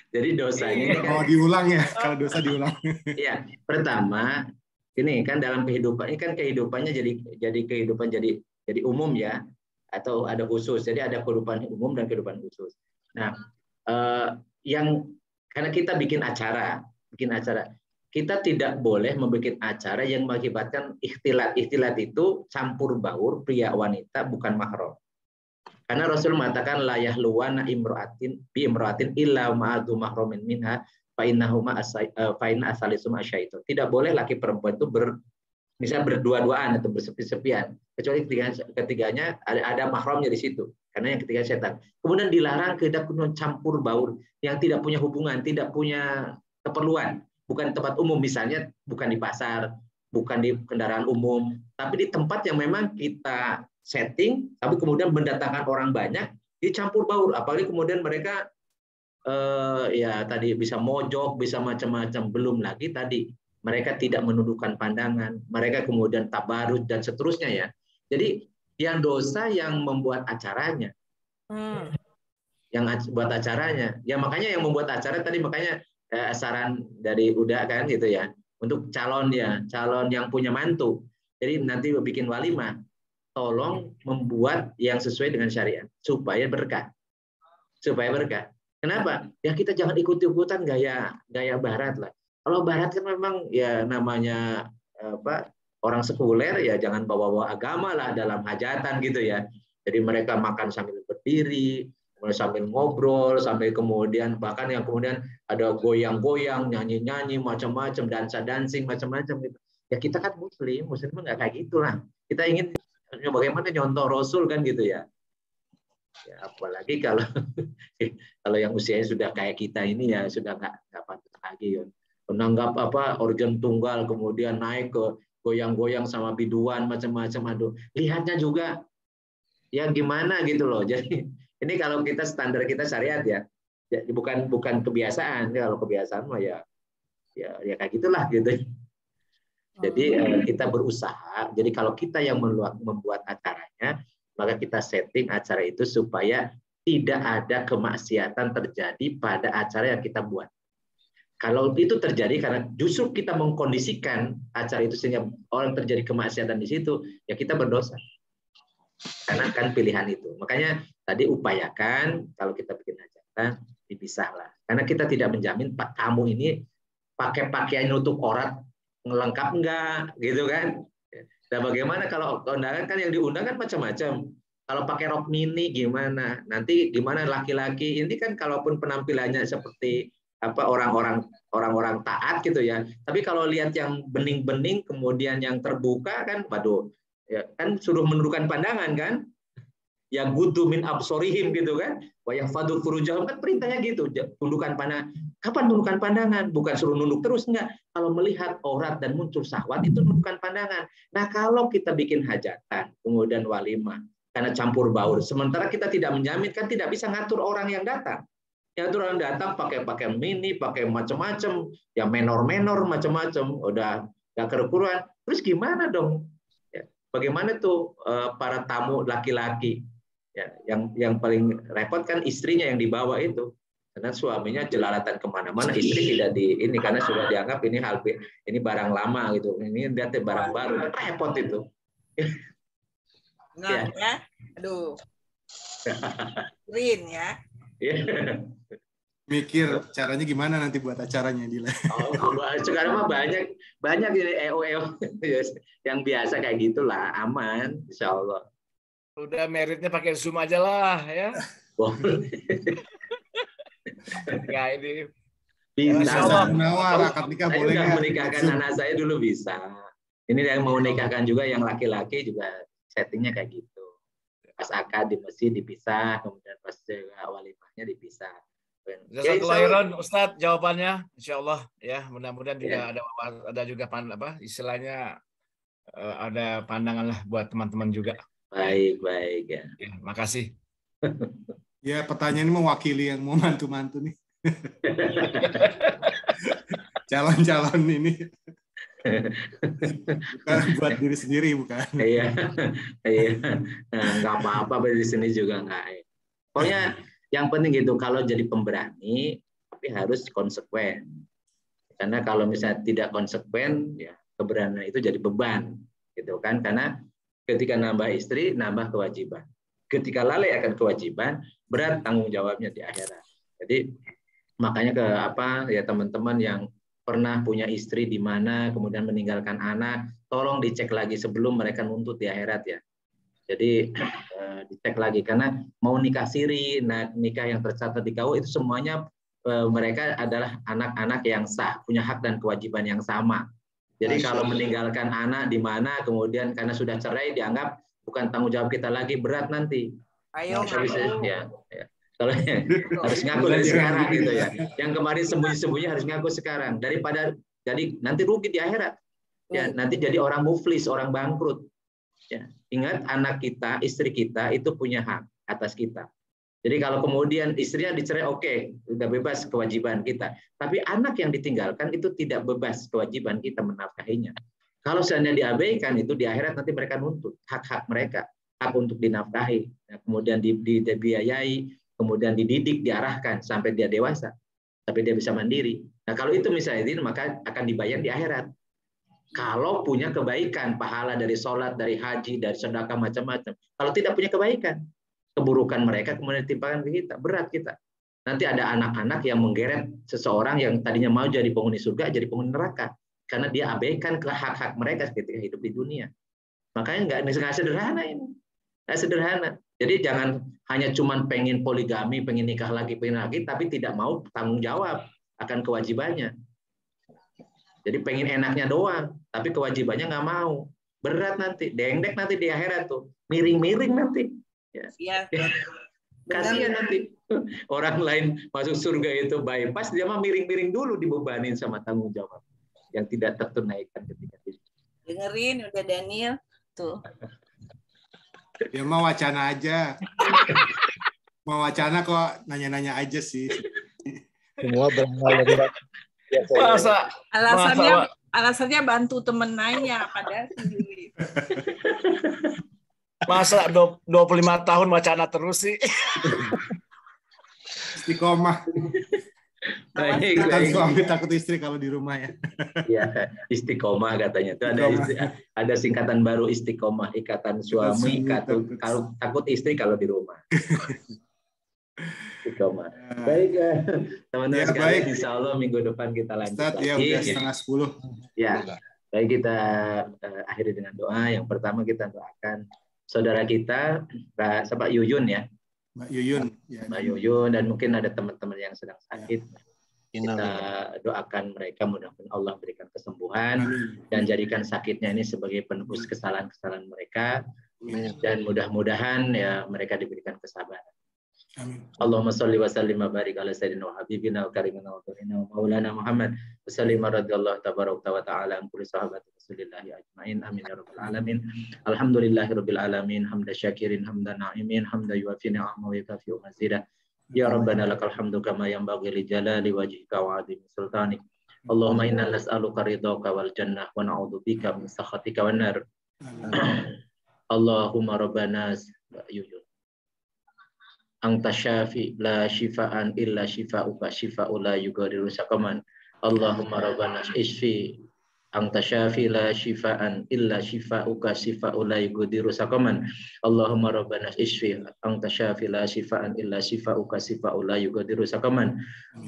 Jadi dosanya kan, diulang ya, kalau dosa diulang. Iya, pertama ini kan dalam kehidupan ini kan kehidupannya jadi kehidupan jadi umum ya atau ada khusus. Jadi ada kehidupan umum dan kehidupan khusus. Nah, karena kita bikin acara kita tidak boleh membuat acara yang mengakibatkan ikhtilat. Ikhtilat itu campur baur pria wanita bukan mahram. Karena Rasul mengatakan la yahluwana imra'atin bi imra'atin illa ma'adu mahramin minha fa inna asalisuma syaitan. Tidak boleh laki perempuan itu misalnya berdua-duaan atau bersepi-sepian kecuali ketiganya ada mahramnya di situ. Karena yang ketiga setan. Kemudian dilarang tidak campur baur yang tidak punya hubungan, tidak punya keperluan. Bukan tempat umum, misalnya bukan di pasar, bukan di kendaraan umum, tapi di tempat yang memang kita setting, tapi kemudian mendatangkan orang banyak, dicampur baur. Apalagi kemudian mereka ya tadi bisa mojok, bisa macam-macam. Belum lagi tadi mereka tidak menundukkan pandangan, mereka kemudian tabarut dan seterusnya ya. Jadi yang dosa yang membuat acaranya, yang buat acaranya, ya makanya yang membuat acara tadi makanya saran dari Uda kan gitu ya untuk calon yang punya mantu. Jadi nanti bikin walimah, tolong membuat yang sesuai dengan syariat supaya berkah. supaya berkah. Kenapa? Ya kita jangan ikut-ikutan gaya Barat lah. Kalau Barat kan memang ya namanya orang sekuler, ya jangan bawa-bawa agama lah dalam hajatan gitu ya. Jadi mereka makan sambil berdiri, sambil ngobrol, sampai kemudian bahkan yang kemudian ada goyang-goyang, nyanyi-nyanyi, macam-macam, dansa-dancing, macam-macam gitu. Ya kita kan Muslim nggak kayak gitulah. Kita ingin bagaimana nyontoh Rasul kan gitu ya. Ya apalagi kalau yang usianya sudah kayak kita ini ya sudah nggak pantas lagi ya. Menanggap organ tunggal kemudian naik ke goyang-goyang sama biduan macam-macam, aduh lihatnya juga ya gimana gitu loh. Jadi ini kalau kita standar kita syariat ya bukan kebiasaan. Kalau kebiasaan mah ya kayak gitulah gitu. Jadi kita berusaha. Jadi kalau kita yang membuat acaranya, maka kita setting acara itu supaya tidak ada kemaksiatan terjadi pada acara yang kita buat. Kalau itu terjadi karena justru kita mengkondisikan acara itu sehingga orang terjadi kemaksiatan di situ, ya kita berdosa. Karena kan pilihan itu. Makanya tadi upayakan kalau kita bikin hajatan dipisahlah. Karena kita tidak menjamin Pak kamu ini pakai pakaian nutup aurat lengkap enggak, gitu kan? Nah, bagaimana kalau undangan kan yang diundang kan macam-macam. Kalau pakai rok mini gimana? Nanti gimana laki-laki? Ini kan kalaupun penampilannya seperti orang-orang taat gitu ya. Tapi kalau lihat yang bening-bening kemudian yang terbuka kan, waduh, ya kan suruh menundukkan pandangan kan? Yang gudu min absorihim gitu kan? Wa yahfadzu furujahum kan perintahnya gitu, tundukkan pandangan. Kapan tundukkan pandangan? Bukan suruh nunduk terus enggak. Kalau melihat aurat dan muncul syahwat itu tundukkan pandangan. Nah, kalau kita bikin hajatan, kemudian walimah karena campur baur, sementara kita tidak menjamin, kan tidak bisa ngatur orang yang datang. Yang orang datang pakai mini, pakai macam-macam, ya menor-menor macam-macam, udah nggak kerukuran. Terus gimana dong? Ya, bagaimana tuh para tamu laki-laki? Ya, yang paling repot kan istrinya yang dibawa itu, karena suaminya jelalatan kemana-mana, istri tidak ini karena sudah dianggap ini barang lama gitu. Ini dia barang baru, repot itu. Nah, ya. Aduh. Green ya. Mikir caranya gimana nanti buat acaranya, Dila. Oh, sekarang mah banyak ini EO yang biasa kayak gitulah, aman, insya Allah. Udah meritnya pakai Zoom aja lah ya. Ya ini. Bisa. Akad nikah boleh nggak menikahkan anak saya dulu bisa. Ini yang mau nikahkan juga yang laki-laki juga settingnya kayak gitu. Pas akad di masjid dipisah, kemudian pas walimahnya dipisah. Jazakallahu Ustadz jawabannya, insya Allah ya, mudah-mudahan juga ada juga istilahnya ada pandangan lah buat teman-teman juga. Baik ya. Ya, makasih. Ya, pertanyaan ini mewakili yang mau mantu-mantu nih. Calon-calon ini. Bukan buat diri sendiri, bukan. Iya. Nah, nggak apa-apa di sini juga nggak. Pokoknya yang penting gitu, kalau jadi pemberani, tapi harus konsekuen. Karena kalau misalnya tidak konsekuen, ya keberanian itu jadi beban, gitu kan? Karena ketika nambah istri, nambah kewajiban. Ketika lalai akan kewajiban, berat tanggung jawabnya di akhirat. Jadi makanya ya teman-teman yang pernah punya istri di mana, kemudian meninggalkan anak, tolong dicek lagi sebelum mereka nuntut di akhirat ya. Jadi dicek lagi, karena mau nikah siri, nikah yang tercatat di KUA itu semuanya mereka adalah anak-anak yang sah, punya hak dan kewajiban yang sama. Jadi kalau meninggalkan anak di mana, kemudian karena sudah cerai dianggap bukan tanggung jawab kita lagi, berat nanti. Ayo ya. Kalau harus ngaku dari sekarang gitu ya. Yang kemarin sembunyi-sembunyi harus ngaku sekarang, daripada jadi nanti rugi di akhirat. Ya, nanti jadi orang muflis, orang bangkrut. Ya, ingat anak kita, istri kita itu punya hak atas kita. Jadi kalau kemudian istrinya dicerai, oke, udah bebas kewajiban kita. Tapi anak yang ditinggalkan itu tidak bebas kewajiban kita menafkahinya. Kalau seandainya diabaikan itu di akhirat nanti mereka nuntut hak-hak mereka, hak untuk dinafkahi, kemudian dibiayai, kemudian dididik, diarahkan sampai dia dewasa, sampai dia bisa mandiri. Nah kalau itu misalnya ini maka akan dibayar di akhirat. Kalau punya kebaikan, pahala dari sholat, dari haji, dari sedekah macam-macam. Kalau tidak punya kebaikan, keburukan mereka kemudian ditimpakan ke kita, berat kita. Nanti ada anak-anak yang menggeret seseorang yang tadinya mau jadi penghuni surga jadi penghuni neraka karena dia abaikan ke hak-hak mereka ketika hidup di dunia. Makanya nggak sederhana ini, nggak sederhana. Jadi jangan hanya cuman pengen poligami, pengen nikah lagi, tapi tidak mau tanggung jawab akan kewajibannya. Jadi pengen enaknya doang, tapi kewajibannya nggak mau. Berat nanti, dengdek nanti di akhirat tuh, miring-miring nanti. Ya. Kasihan nanti orang lain masuk surga itu bypass, dia mah miring-miring dulu dibebanin sama tanggung jawab yang tidak tertunaikan ketika itu. Dengerin udah Daniel tuh. Ya mau wacana aja. Mau wacana kok nanya-nanya aja sih. Semua berawal dari alasannya bantu temen nanya padahal sendiri. Masa 25 tahun wacana terus sih? Istiqomah. Baik. Suami takut istri kalau di rumah ya. Ya, istiqomah katanya. Itu ada singkatan baru istiqomah, ikatan suami, takut istri kalau di rumah. Istiqomah. Baik, teman-teman sekalian, insya Allah minggu depan kita lanjut lagi. Ya, udah 9:30. Ya, baik, kita akhiri dengan doa. Yang pertama kita doakan saudara kita, Pak Yuyun ya. Mbak Yuyun. Mbak Yuyun, dan mungkin ada teman-teman yang sedang sakit. Kita doakan mereka, mudah-mudahan Allah berikan kesembuhan dan jadikan sakitnya ini sebagai penebus kesalahan-kesalahan mereka. Dan mudah-mudahan ya mereka diberikan kesabaran. Amin. Allahumma sholli wa sallim wa barik ala sayyidina wa habibina wa karimina wa turina wa maulana Muhammad wa sallim radhiyallahu tabaraka wa ta'ala an kulli sahabati Rasulillah ajmain. Amin ya rabbal alamin. Alhamdulillahirabbil alamin, hamda syakirin, hamda na'imin, hamda yuwafi ni'amahu wa yukafi'u mazidah. Ya rabbana lakal hamdu kama yanbaghi li jalali wajhika wa 'azimi sultanik. Allahumma inna nas'aluka ridhaka wal jannah wa na'udzubika min sakhatika wan nar. Allahumma rabbana yuyun anta syafi la shifaan illa shifauka shifa'u la yughadiru saqaman. Allahumma rabbana isfi anta syafi la shifaan illa shifauka shifa'u la yughadiru saqaman. Allahumma rabbana isfi anta syafi la shifaan illa shifauka shifa'u la yughadiru saqaman.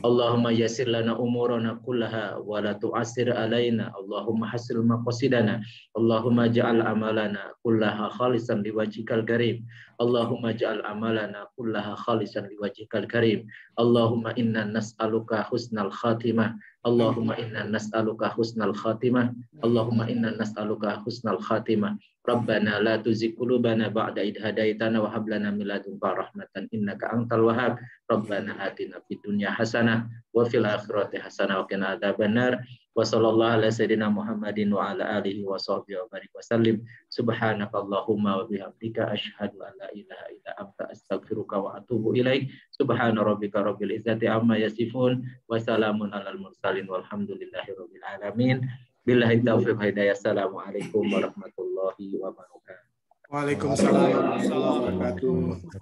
Allahumma yassir lana umurana kullaha wa la tu'assir alaina. Allahumma hasil maqasidana. Allahumma ja'al amalana kullaha khalisan liwajhikal karim. Allahumma ja'al amalana kullaha khalisan liwajhikal karim. Allahumma inna nas'aluka husnal khatimah. Allahumma inna nas'aluka husnal khatimah. Allahumma inna nas'aluka husnal khatimah. Rabbana la tuzigh qulubana ba'da idh hadaitana wa hab lana min ladunka rahmatan innaka antal wahhab. Rabbana atina fid dunya hasanah wa fil akhirati hasanah wa qina adzabannar. Wa sallallahu ala sayyidina Muhammadin wa ala alihi wa sahbihi wa barik wa sallim. Subhanakallahumma wa bihamdika asyhadu an la ilaha illa anta astaghfiruka wa atubu ilaik. Subhana rabbika rabbil izzati amma yasifun wa salamun alal mursalin walhamdulillahi rabbil alamin. Billahi taufiq hidayah. Assalamualaikum warahmatullahi wabarakatuh. Waalaikumsalam warahmatullahi wabarakatuh.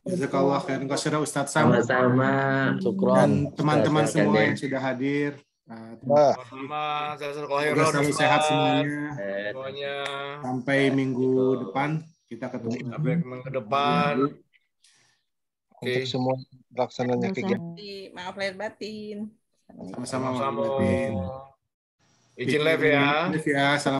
Jazakallah khairan katsira Ustaz Sam. Sama-sama. Dan teman-teman semua yang sudah hadir. Sama-sama. Selalu sehat semuanya. Sampai minggu depan kita ketemu. Sampai minggu depan. Untuk semua pelaksananya kegiatan. Maaf lahir batin. Sama-sama. Izin live ya. Salam.